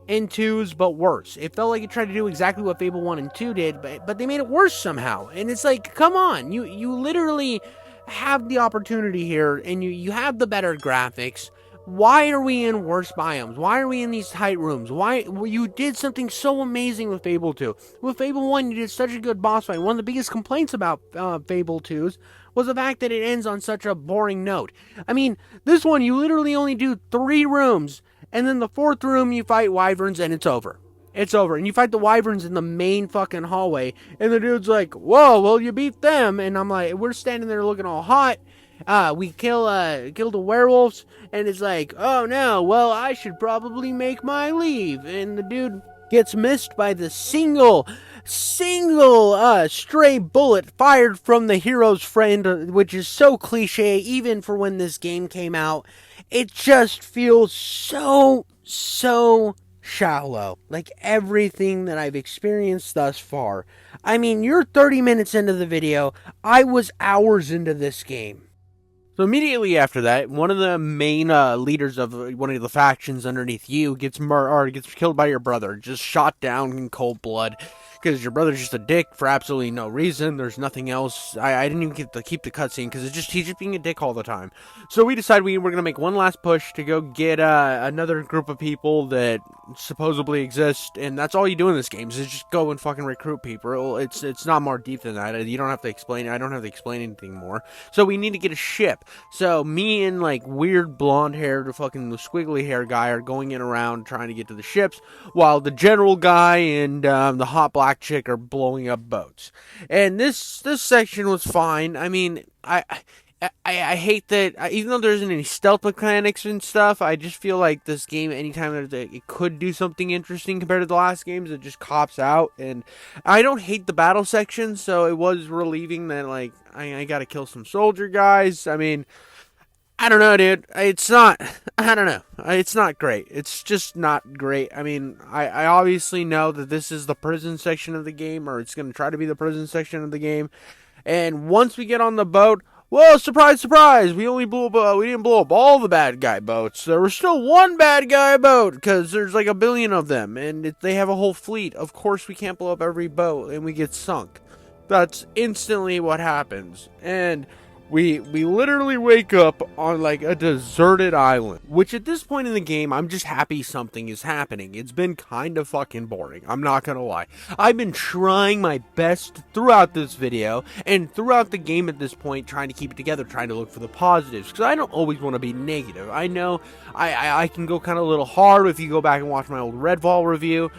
and 2's, but worse. It felt like it tried to do exactly what Fable 1 and 2 did, but they made it worse somehow. And it's like, come on, you literally have the opportunity here, and you have the better graphics. Why are we in worse biomes? Why are we in these tight rooms? Why you did something so amazing with Fable 2. With Fable 1, you did such a good boss fight. One of the biggest complaints about Fable 2's was the fact that it ends on such a boring note. I mean, this one, you literally only do 3 rooms, and then the 4th room, you fight wyverns, and it's over. It's over. And you fight the wyverns in the main fucking hallway. And the dude's like, whoa, well, you beat them. And I'm like, we're standing there looking all hot. We kill the werewolves. And it's like, oh no, well, I should probably make my leave. And the dude gets missed by the single stray bullet fired from the hero's friend, which is so cliche, even for when this game came out. It just feels so shallow, like everything that I've experienced thus far. I mean, you're 30 minutes into the video. I was hours into this game. So immediately after that, one of the main leaders of one of the factions underneath you gets killed by your brother, just shot down in cold blood. Because your brother's just a dick for absolutely no reason. There's nothing else. I didn't even get to keep the cutscene because he's just being a dick all the time. So we decided we're going to make one last push to go get another group of people that supposedly exist. And that's all you do in this game is just go and fucking recruit people. It's not more deep than that. You don't have to explain it. I don't have to explain anything more. So we need to get a ship. So me and like weird blonde haired fucking squiggly hair guy are going in around trying to get to the ships, while the general guy and the hot black chick are blowing up boats. And this section was fine. I mean, I hate that, even though there isn't any stealth mechanics and stuff, I just feel like this game, anytime it could do something interesting compared to the last games, it just cops out. And I don't hate the battle section, so it was relieving that, like, I gotta kill some soldier guys. I mean, I don't know, dude. I don't know. It's not great. It's just not great. I mean, I obviously know that this is the prison section of the game, or it's going to try to be the prison section of the game. And once we get on the boat, well, surprise, surprise, we didn't blow up all the bad guy boats. There was still one bad guy boat, because there's like a billion of them, and they have a whole fleet. Of course, we can't blow up every boat, and we get sunk. That's instantly what happens. And we literally wake up on like a deserted island, which at this point in the game, I'm just happy something is happening. It's been kind of fucking boring. I'm not gonna lie. I've been trying my best throughout this video and throughout the game at this point, trying to keep it together, trying to look for the positives, because I don't always want to be negative. I know I can go kind of a little hard if you go back and watch my old Redfall review.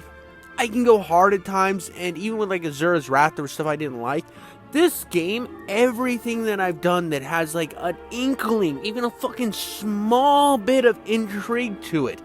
I can go hard at times, and even with like Azura's Wrath, there was stuff I didn't like. This game, everything that I've done that has like an inkling, even a fucking small bit of intrigue to it,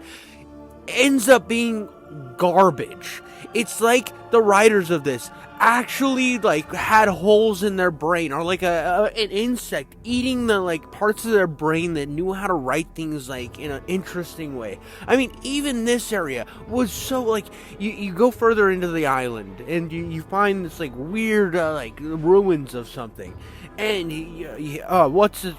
ends up being garbage. It's like the writers of this actually like had holes in their brain, or like an insect eating the like parts of their brain that knew how to write things like in an interesting way. I mean, even this area was so like, you go further into the island and you find this like weird like ruins of something, and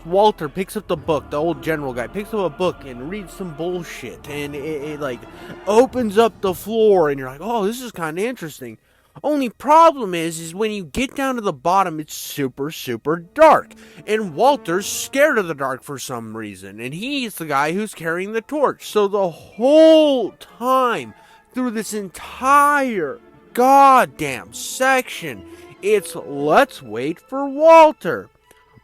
Walter picks up the book. The old general guy picks up a book and reads some bullshit, and it like opens up the floor, and you're like, oh, this is kind of interesting. Only problem is when you get down to the bottom, it's super, super dark. And Walter's scared of the dark for some reason. And he's the guy who's carrying the torch. So the whole time through this entire goddamn section, it's let's wait for Walter.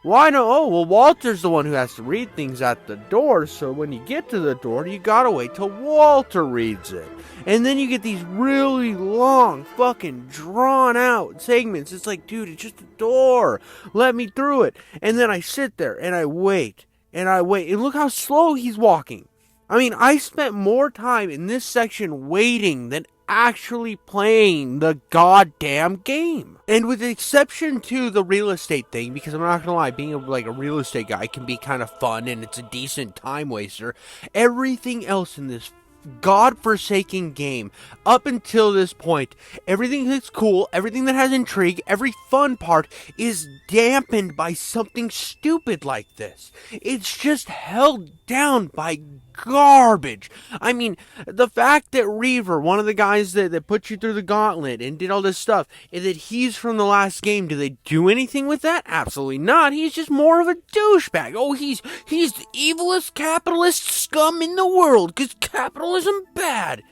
Why no? Oh, well, Walter's the one who has to read things at the door, so when you get to the door, you gotta wait till Walter reads it. And then you get these really long, fucking drawn out segments. It's like, dude, it's just a door. Let me through it. And then I sit there and I wait, and I wait, and look how slow he's walking. I mean, I spent more time in this section waiting than actually playing the goddamn game. And with the exception to the real estate thing, because I'm not gonna lie, being a real estate guy can be kind of fun and it's a decent time waster, everything else in this godforsaken game up until this point, everything that's cool, everything that has intrigue, every fun part is dampened by something stupid like this. It's just held down by garbage. I mean, the fact that Reaver, one of the guys that put you through the gauntlet and did all this stuff, and that he's from the last game, do they do anything with that? Absolutely not. He's just more of a douchebag. Oh, he's the evilest capitalist scum in the world, because capitalism bad.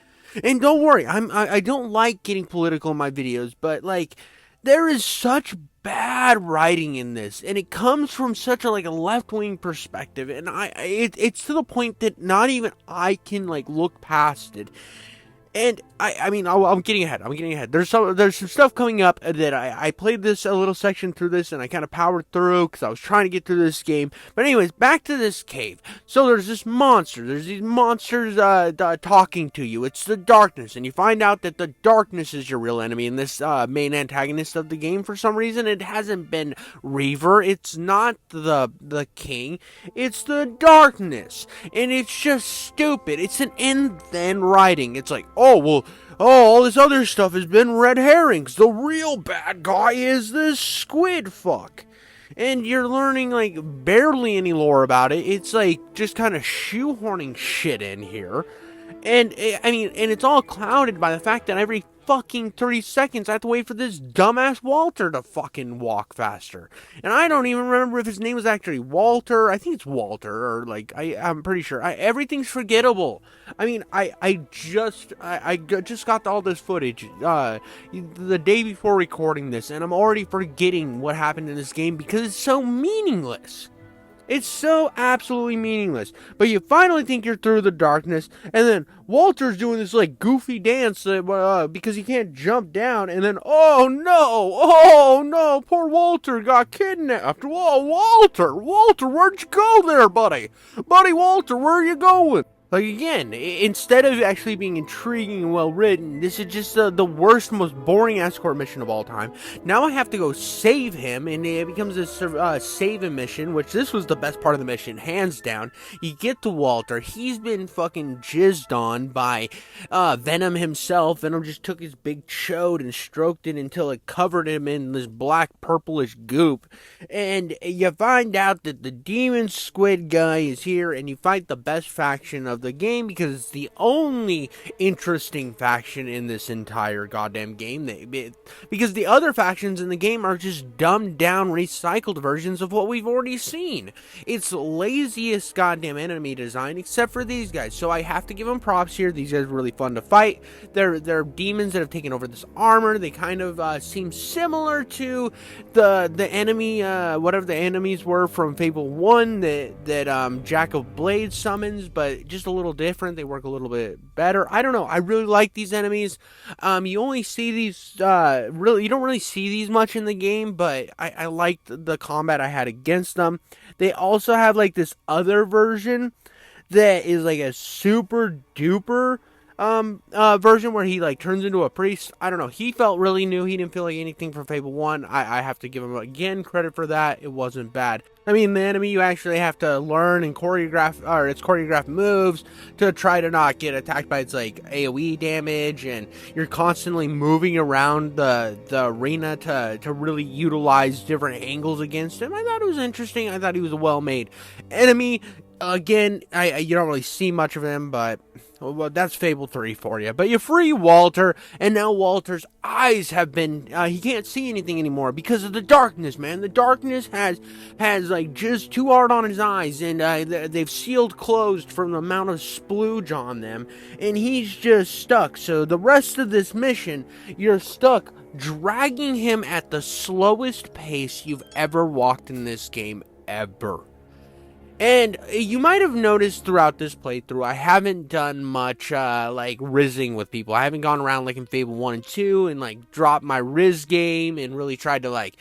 And don't worry, I don't like getting political in my videos, but like, there is such bad writing in this, and it comes from such a left-wing perspective, and it's to the point that not even I can look past it. And I mean, I'm getting ahead. There's some stuff coming up that I played this a little section through this, and I kind of powered through because I was trying to get through this game. But anyways, back to this cave. So there's this monster. There's these monsters talking to you. It's the darkness, and you find out that the darkness is your real enemy. And this main antagonist of the game, for some reason, it hasn't been Reaver. It's not the king. It's the darkness, and it's just stupid. It's an and-then writing. It's like, oh, well, all this other stuff has been red herrings. The real bad guy is this squid fuck. And you're learning, barely any lore about it. It's, just kind of shoehorning shit in here. And, I mean, and it's all clouded by the fact that every fucking 30 seconds I have to wait for this dumbass Walter to fucking walk faster. And I don't even remember if his name was actually Walter. I think it's Walter, or I'm pretty sure. Everything's forgettable. I mean, I just got all this footage the day before recording this, and I'm already forgetting what happened in this game because it's so meaningless. It's so absolutely meaningless. But you finally think you're through the darkness, and then Walter's doing this goofy dance because he can't jump down, and then oh no, poor Walter got kidnapped. Whoa, Walter, where'd you go there, buddy? Walter, where are you going? Again, instead of actually being intriguing and well written, this is just the worst, most boring escort mission of all time. Now I have to go save him, and it becomes a save him mission, which this was the best part of the mission, hands down. You get to Walter, he's been fucking jizzed on by Venom himself. Venom just took his big chode and stroked it until it covered him in this black purplish goop. And you find out that the demon squid guy is here, and you fight the best faction of the game because it's the only interesting faction in this entire goddamn game. Because the other factions in the game are just dumbed down, recycled versions of what we've already seen. It's laziest goddamn enemy design, except for these guys. So I have to give them props here. These guys are really fun to fight. They're demons that have taken over this armor. They kind of seem similar to the enemy, whatever the enemies were from Fable 1 that Jack of Blades summons, but just a little different. They work a little bit better. I don't know. I really like these enemies. You only see these you don't really see these much in the game, but I liked the combat I had against them. They also have this other version that is a super duper version where he turns into a priest. I don't know. He felt really new. He didn't feel like anything from Fable 1. I have to give him again credit for that. It wasn't bad. I mean, the enemy you actually have to learn and choreograph, or its choreographed moves to try to not get attacked by its AoE damage, and you're constantly moving around the arena to really utilize different angles against him. I thought it was interesting. I thought he was a well-made enemy. Again, you don't really see much of him, but Well, that's Fable 3 for you. But you free Walter, and now Walter's eyes have been, he can't see anything anymore because of the darkness, man. The darkness has like, just too hard on his eyes, and they've sealed closed from the amount of splooge on them, and he's just stuck. So the rest of this mission, you're stuck dragging him at the slowest pace you've ever walked in this game, ever. And you might have noticed throughout this playthrough, I haven't done much, like, rizzing with people. I haven't gone around, like, in Fable 1 and 2 and, like, dropped my Riz game and really tried to, like,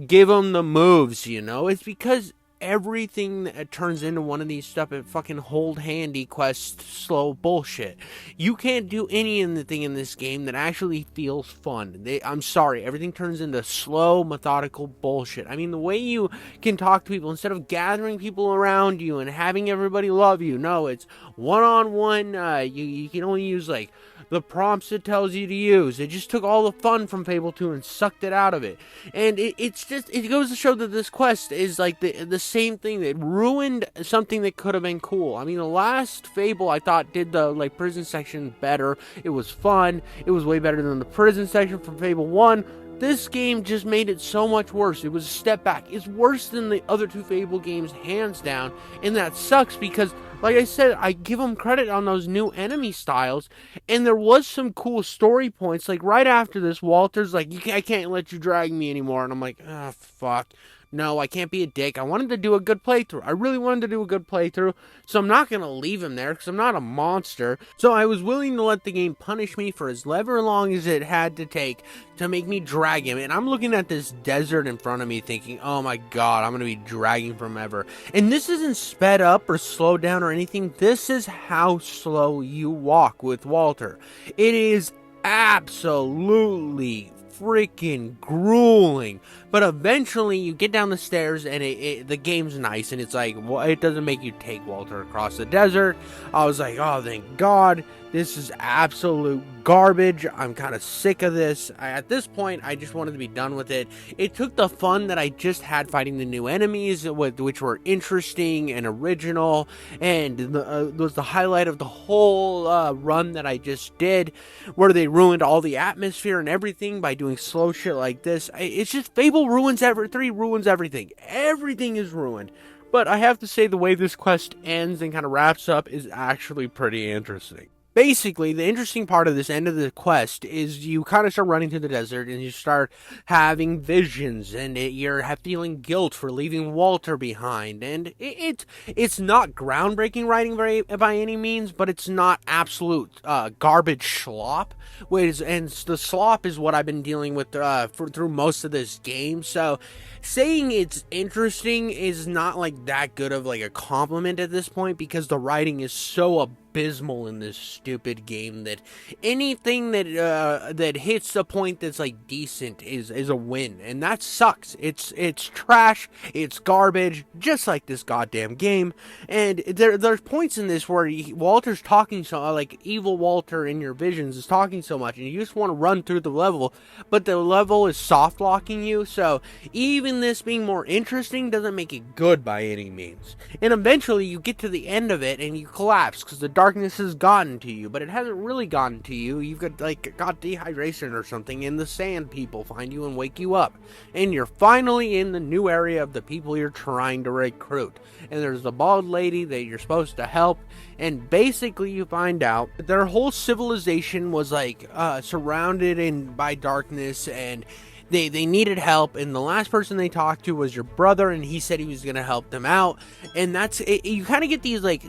give them the moves, you know? It's because everything that turns into one of these stuff at fucking hold handy quest slow bullshit. You can't do anything in this game that actually feels fun. I'm sorry, everything turns into slow, methodical bullshit. I mean, the way you can talk to people instead of gathering people around you and having everybody love you, no, it's one-on-one. You can only use like the prompts it tells you to use. It just took all the fun from Fable 2 and sucked it out of it. And it goes to show that this quest is like the same thing that ruined something that could have been cool. I mean, the last Fable I thought did the like prison section better. It was fun. It was way better than the prison section from Fable 1. This game just made it so much worse. It was a step back. It's worse than the other two Fable games, hands down. And that sucks because, like I said, I give them credit on those new enemy styles. And there was some cool story points. Like, right after this, Walter's like, I can't let you drag me anymore. And I'm like, oh, fuck. No, I can't be a dick. I wanted to do a good playthrough. I really wanted to do a good playthrough, so I'm not going to leave him there because I'm not a monster. So I was willing to let the game punish me for as long as it had to take to make me drag him. And I'm looking at this desert in front of me thinking, oh my god, I'm going to be dragging forever. And this isn't sped up or slowed down or anything. This is how slow you walk with Walter. It is absolutely freaking grueling, but eventually you get down the stairs and the game's nice, and it's like, well, it doesn't make you take Walter across the desert. I was like, oh, thank God. This is absolute garbage. I'm kind of sick of this. At this point, I just wanted to be done with it. It took the fun that I just had fighting the new enemies, which were interesting and original, and was the highlight of the whole run that I just did, where they ruined all the atmosphere and everything by doing slow shit like this. It's just Fable ruins 3 ruins everything. Everything is ruined. But I have to say, the way this quest ends and kind of wraps up is actually pretty interesting. Basically, the interesting part of this end of the quest is you kind of start running through the desert and you start having visions, and you're feeling guilt for leaving Walter behind. And it's not groundbreaking writing by any means, but it's not absolute garbage slop. And the slop is what I've been dealing with through most of this game. So saying it's interesting is not like that good of like a compliment at this point, because the writing is so abysmal in this stupid game that anything that hits a point that's like decent is a win, and that sucks. It's trash, it's garbage, just like this goddamn game. And there's points in this where Walter's talking so like evil Walter in your visions is talking so much, and you just want to run through the level, but the level is soft locking you. So even this being more interesting doesn't make it good by any means. And eventually you get to the end of it and you collapse because the darkness has gotten to you, but it hasn't really gotten to you. You've got dehydration or something, and the sand people find you and wake you up, and you're finally in the new area of the people you're trying to recruit. And there's the bald lady that you're supposed to help, and basically you find out that their whole civilization was like surrounded by darkness, and they needed help, and the last person they talked to was your brother, and he said he was going to help them out. And that's it. You kind of get these like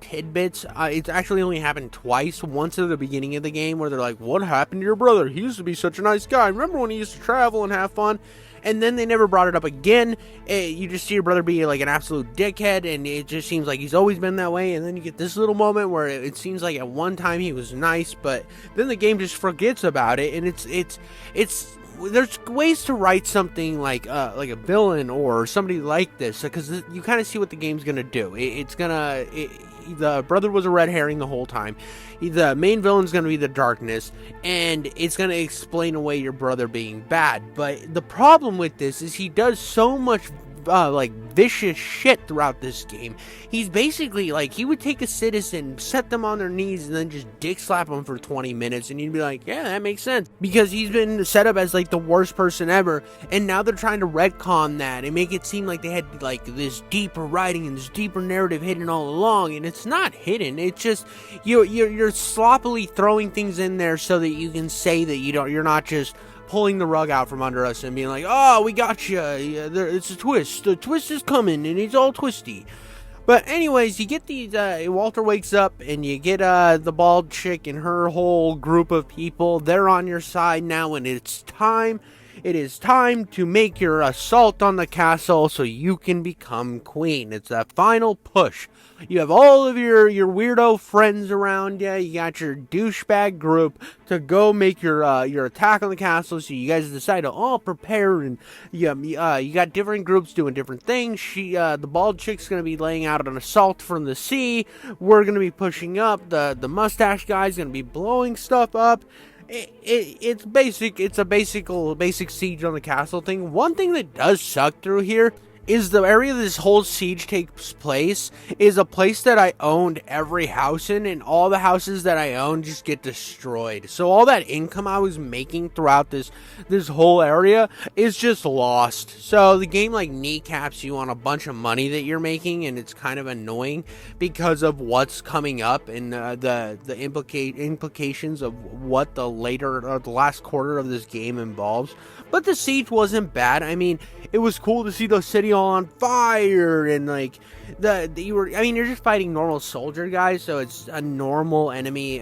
tidbits. It's actually only happened twice. Once at the beginning of the game where they're like, what happened to your brother? He used to be such a nice guy. Remember when he used to travel and have fun? And then they never brought it up again. You just see your brother be like an absolute dickhead, and it just seems like he's always been that way. And then you get this little moment where it seems like at one time he was nice, but then the game just forgets about it. And it's there's ways to write something like a villain or somebody like this, because you kind of see what the game's gonna do. The brother was a red herring the whole time. The main villain's going to be the darkness, and it's going to explain away your brother being bad. But the problem with this is he does so much like vicious shit throughout this game. He's basically like, he would take a citizen, set them on their knees, and then just dick slap them for 20 minutes, and you'd be like, yeah, that makes sense, because he's been set up as like the worst person ever, and now they're trying to retcon that and make it seem like they had like this deeper writing and this deeper narrative hidden all along, and it's not hidden. It's just you're sloppily throwing things in there so that you can say that you're not just pulling the rug out from under us and being like, oh, we got you. Yeah, it's a twist. The twist is coming, and it's all twisty. But anyways, you get these, Walter wakes up, and you get the bald chick and her whole group of people. They're on your side now, and it's time. It is time to make your assault on the castle so you can become queen. It's a final push. You have all of your weirdo friends around you. You got your douchebag group to go make your attack on the castle. So you guys decide to all prepare, and you got different groups doing different things. The bald chick's gonna be laying out an assault from the sea. We're gonna be pushing up. The mustache guy's gonna be blowing stuff up. It's basic. It's a basic siege on the castle thing. One thing that does suck through here is the area this whole siege takes place is a place that I owned every house in, and all the houses that I own just get destroyed. So all that income I was making throughout this whole area is just lost. So the game like kneecaps you on a bunch of money that you're making, and it's kind of annoying because of what's coming up and the implications of what the last quarter of this game involves. But the siege wasn't bad. I mean, it was cool to see the city all on fire, and like you're just fighting normal soldier guys, so it's a normal enemy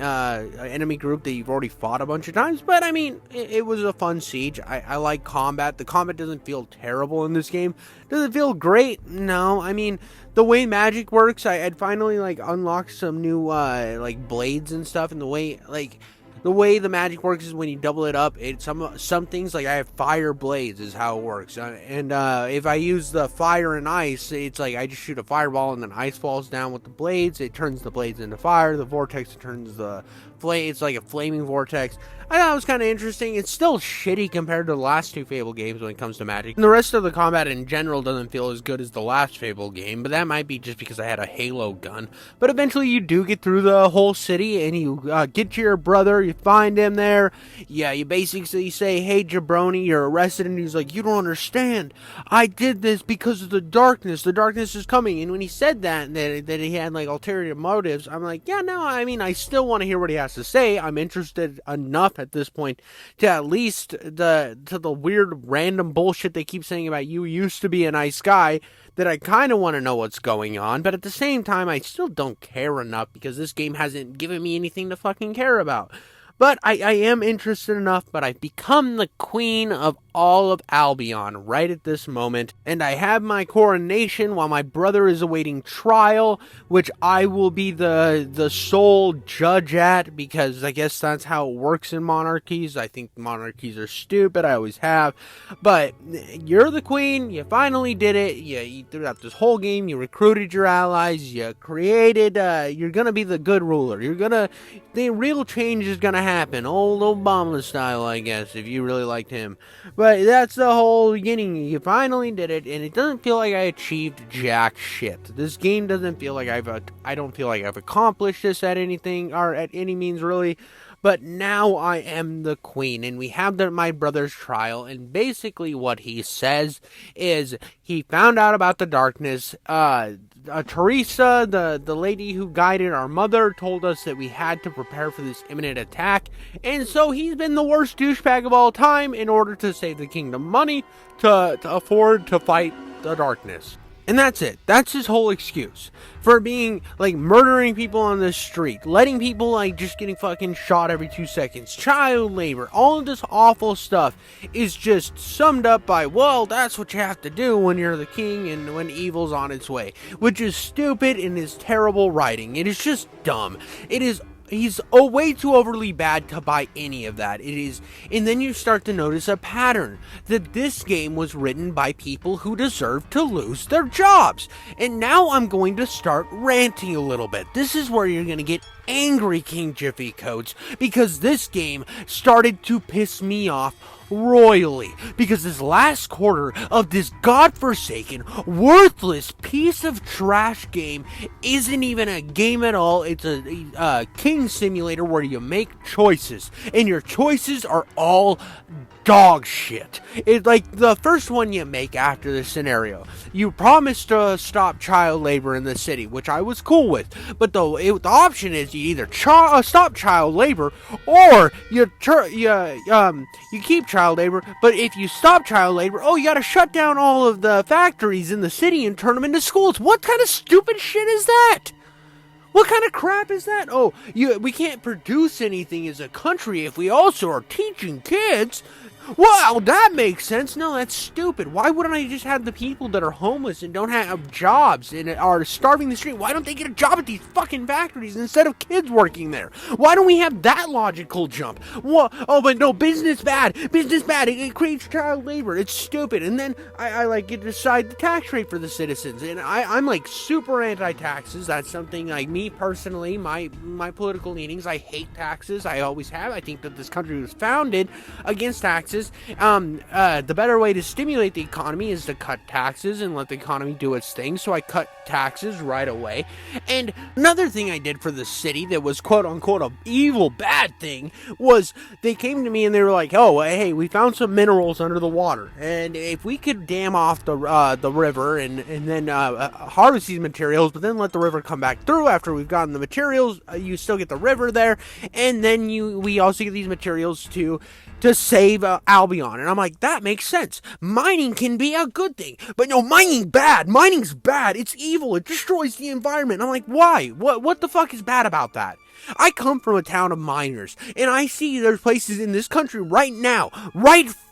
group that you've already fought a bunch of times. But I mean, it was a fun siege. I like combat. The combat doesn't feel terrible in this game. Does it feel great? No. I mean, the way magic works, I had finally like unlocked some new like blades and stuff, and the way the magic works is when you double it up, some things, like I have fire blades is how it works. And if I use the fire and ice, it's like I just shoot a fireball and then ice falls down with the blades. It turns the blades into fire. The vortex turns the flame. It's like a flaming vortex. I thought it was kind of interesting. It's still shitty compared to the last two Fable games when it comes to magic. And the rest of the combat in general doesn't feel as good as the last Fable game, but that might be just because I had a Halo gun. But eventually you do get through the whole city, and you get to your brother, you find him there. Yeah, you basically say, hey jabroni, you're arrested, and he's like, you don't understand. I did this because of the darkness. The darkness is coming. And when he said that he had like ulterior motives, I'm like, yeah, no, I mean, I still want to hear what he has to say. I'm interested enough at this point to at least to the weird random bullshit they keep saying about you used to be a nice guy, that I kind of want to know what's going on. But at the same time, I still don't care enough because this game hasn't given me anything to fucking care about. But I am interested enough, but I've become the queen of all of Albion right at this moment, and I have my coronation while my brother is awaiting trial, which I will be the sole judge at, because I guess that's how it works in monarchies. I think monarchies are stupid, I always have, but you're the queen, you finally did it. You throughout this whole game, you recruited your allies, you created, you're gonna be the good ruler, the real change is gonna happen, old Obama style, I guess, if you really liked him. But that's the whole beginning. You finally did it, and it doesn't feel like I achieved jack shit. This game doesn't feel like I don't feel like I've accomplished this at anything, or at any means really. But now I am the queen, and we have my brother's trial, and basically what he says is he found out about the darkness. Teresa, the lady who guided our mother, told us that we had to prepare for this imminent attack, and so he's been the worst douchebag of all time in order to save the kingdom money to afford to fight the darkness. And that's it. That's his whole excuse for being, like, murdering people on the street, letting people, like, just getting fucking shot every 2 seconds, child labor, all of this awful stuff is just summed up by, well, that's what you have to do when you're the king and when evil's on its way, which is stupid and is terrible writing. It is just dumb. He's way too overly bad to buy any of that. It is, and then you start to notice a pattern that this game was written by people who deserve to lose their jobs. And now I'm going to start ranting a little bit. This is where you're going to get angry, King Jiffy Coats, because this game started to piss me off royally, because this last quarter of this godforsaken, worthless piece of trash game isn't even a game at all. It's a king simulator where you make choices, and your choices are all dog shit. It's like the first one you make after this scenario. You promised to stop child labor in the city, which I was cool with. But the option is you either stop child labor or you keep child labor. But if you stop child labor, you gotta shut down all of the factories in the city and turn them into schools. What kind of stupid shit is that? What kind of crap is that? We can't produce anything as a country if we also are teaching kids. Well, that makes sense. No, that's stupid. Why wouldn't I just have the people that are homeless and don't have jobs and are starving the street? Why don't they get a job at these fucking factories instead of kids working there? Why don't we have that logical jump? But no, business bad. Business bad. It creates child labor. It's stupid. And then I get to decide the tax rate for the citizens. And I'm like super anti-taxes. That's something like me personally, my political leanings. I hate taxes. I always have. I think that this country was founded against taxes. The better way to stimulate the economy is to cut taxes and let the economy do its thing. So I cut taxes right away. And another thing I did for the city that was quote unquote a evil bad thing was they came to me and they were like, hey, we found some minerals under the water, and if we could dam off the river and then harvest these materials, but then let the river come back through after we've gotten the materials, you still get the river there, and then we also get these materials to save Albion. And I'm like, that makes sense. Mining can be a good thing. But no, mining's bad. Mining's bad. It's evil. It destroys the environment. I'm like, why? What the fuck is bad about that? I come from a town of miners, and I see there's places in this country right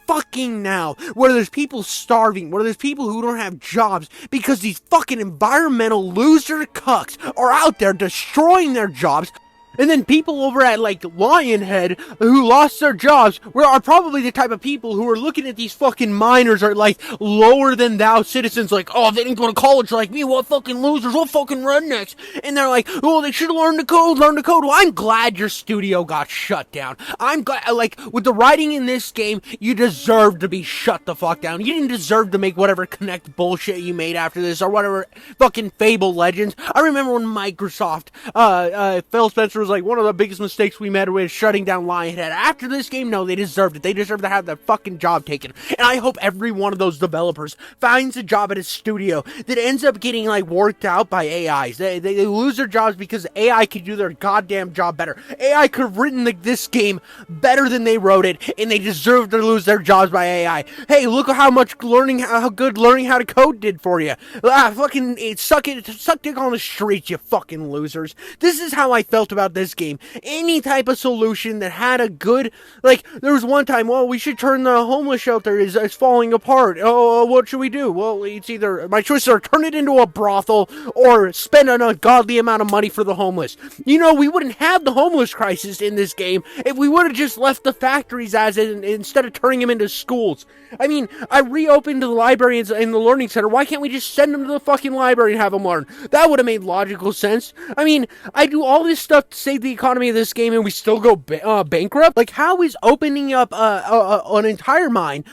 fucking now, where there's people starving, where there's people who don't have jobs because these fucking environmental loser cucks are out there destroying their jobs. And then people over at, like, Lionhead, who lost their jobs, are probably the type of people who are looking at these fucking miners are, like, lower than thou citizens, like, they didn't go to college like me, what fucking losers, what fucking rednecks. And they're like, they should have learned the code. Well, I'm glad your studio got shut down. I'm glad, like, with the writing in this game, you deserve to be shut the fuck down. You didn't deserve to make whatever Connect bullshit you made after this, or whatever fucking Fable Legends. I remember when Microsoft, Phil Spencer was like, one of the biggest mistakes we made was shutting down Lionhead. After this game, no, they deserved it. They deserve to have their fucking job taken. And I hope every one of those developers finds a job at a studio that ends up getting, like, worked out by AIs. They lose their jobs because AI could do their goddamn job better. AI could have written this game better than they wrote it, and they deserve to lose their jobs by AI. Hey, look at how good learning how to code did for you. Suck dick on the streets, you fucking losers. This is how I felt about this game. Any type of solution that had a good, like, there was one time, we should turn the homeless shelter is falling apart. What should we do? Well, it's either, my choices are turn it into a brothel or spend an ungodly amount of money for the homeless. We wouldn't have the homeless crisis in this game if we would have just left the factories as is instead of turning them into schools. I mean, I reopened the library and the learning center. Why can't we just send them to the fucking library and have them learn? That would have made logical sense. I mean, I do all this stuff to save the economy of this game and we still go bankrupt? Like, how is opening up an entire mine,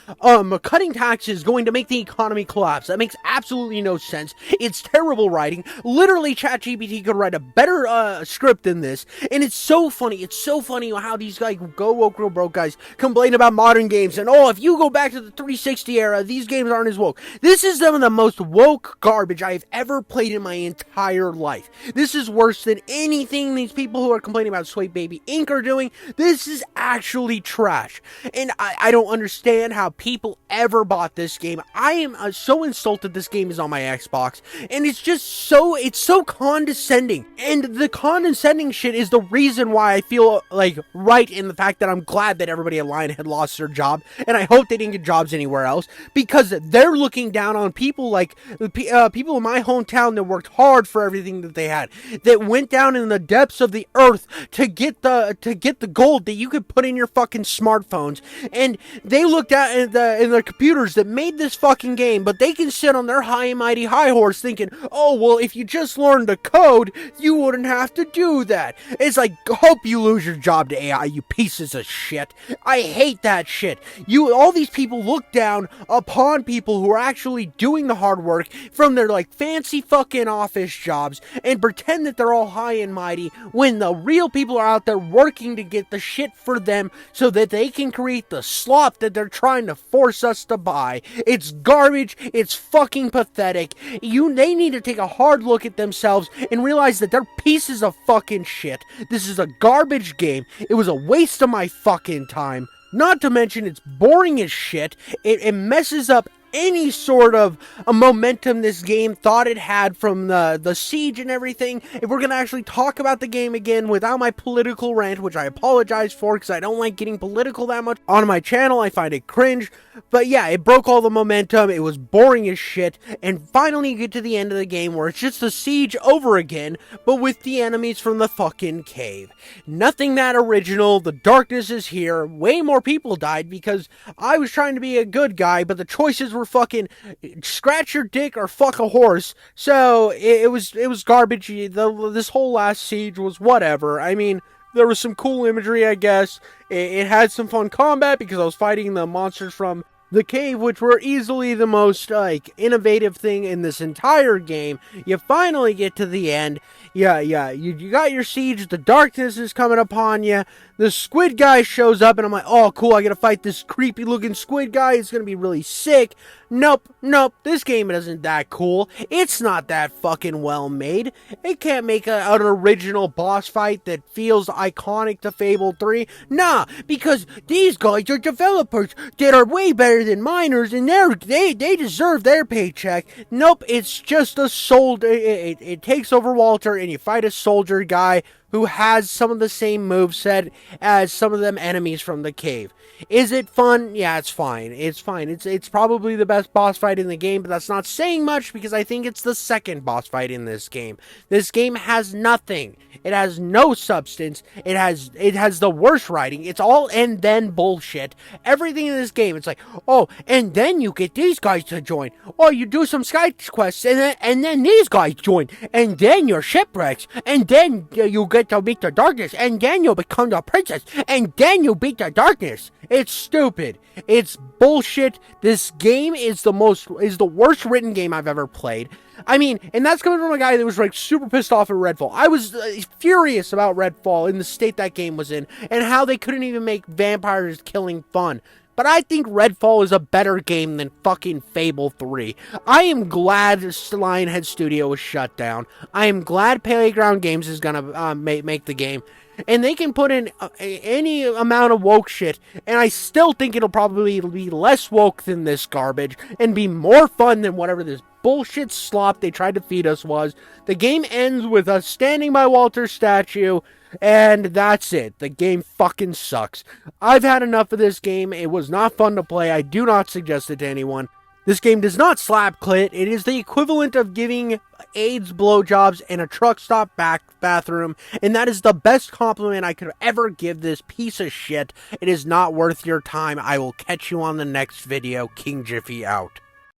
cutting taxes going to make the economy collapse? That makes absolutely no sense. It's terrible writing. Literally, ChatGPT could write a better script than this. And it's so funny. It's so funny how these guys, go woke, real broke guys, complain about modern games. And, if you go back to the 360 era, these games aren't as woke. This is some of the most woke garbage I have ever played in my entire life. This is worse than anything these people who are complaining about Sweet Baby Inc. are doing. This is actually trash. And I don't understand how people ever bought this game. I am so insulted this game is on my Xbox. And it's just so condescending. And the condescending shit is the reason why I feel like right in the fact that I'm glad that everybody at Lionhead lost their job. And I hope they didn't get jobs anywhere else. Because they're looking down on people like people in my hometown that worked hard for everything that they had. That went down in the depths of the the earth to get the gold that you could put in your fucking smartphones. And they looked at in the computers that made this fucking game, but they can sit on their high and mighty high horse thinking, oh, well, if you just learned the code, you wouldn't have to do that. It's like, hope you lose your job to AI, you pieces of shit. I hate that shit. All these people look down upon people who are actually doing the hard work from their, like, fancy fucking office jobs and pretend that they're all high and mighty when the real people are out there working to get the shit for them so that they can create the slop that they're trying to force us to buy. It's garbage. It's fucking pathetic. They need to take a hard look at themselves and realize that they're pieces of fucking shit. This is a garbage game. It was a waste of my fucking time. Not to mention, it's boring as shit. It messes up any sort of a momentum this game thought it had from the siege and everything. If we're going to actually talk about the game again without my political rant, which I apologize for because I don't like getting political that much on my channel, I find it cringe. But yeah, it broke all the momentum, it was boring as shit, and finally you get to the end of the game where it's just a siege over again, but with the enemies from the fucking cave. Nothing that original, the darkness is here, way more people died because I was trying to be a good guy, but the choices were fucking scratch your dick or fuck a horse, so it was garbage. This whole last siege was whatever. I mean, there was some cool imagery, I guess. It had some fun combat because I was fighting the monsters from the cave, which were easily the most, like, innovative thing in this entire game. You finally get to the end. You got your siege, the darkness is coming upon you, the squid guy shows up, and I'm like, oh, cool, I gotta fight this creepy-looking squid guy, it's gonna be really sick. Nope, this game isn't that cool. It's not that fucking well made. It can't make an original boss fight that feels iconic to Fable 3. Nah, because these guys are developers that are way better than miners, and they deserve their paycheck. Nope, it's just a soldier. It takes over Walter, and you fight a soldier guy who has some of the same moveset as some of them enemies from the cave. Is it fun? Yeah, it's fine. It's fine. It's probably the best boss fight in the game, but that's not saying much because I think it's the second boss fight in this game. This game has nothing. It has no substance. It has the worst writing. It's all and then bullshit. Everything in this game, it's like, oh, and then you get these guys to join. Oh, you do some side quests, and then these guys join, and then you're shipwrecks, and then you get to meet the darkness, and then you become the princess, and then you beat the darkness. It's stupid. It's bullshit. This game is the worst written game I've ever played. I mean, and that's coming from a guy that was like super pissed off at Redfall. I was furious about Redfall in the state that game was in, and how they couldn't even make vampires killing fun. But I think Redfall is a better game than fucking Fable 3. I am glad Lionhead Studio was shut down. I am glad Playground Games is gonna make the game. And they can put in any amount of woke shit, and I still think it'll probably be less woke than this garbage, and be more fun than whatever this bullshit slop they tried to feed us was. The game ends with us standing by Walter's statue, and that's it. The game fucking sucks. I've had enough of this game. It was not fun to play. I do not suggest it to anyone. This game does not slap clit. It is the equivalent of giving AIDS blowjobs in a truck stop bathroom, and that is the best compliment I could ever give this piece of shit. It is not worth your time. I will catch you on the next video. King Jiffy out.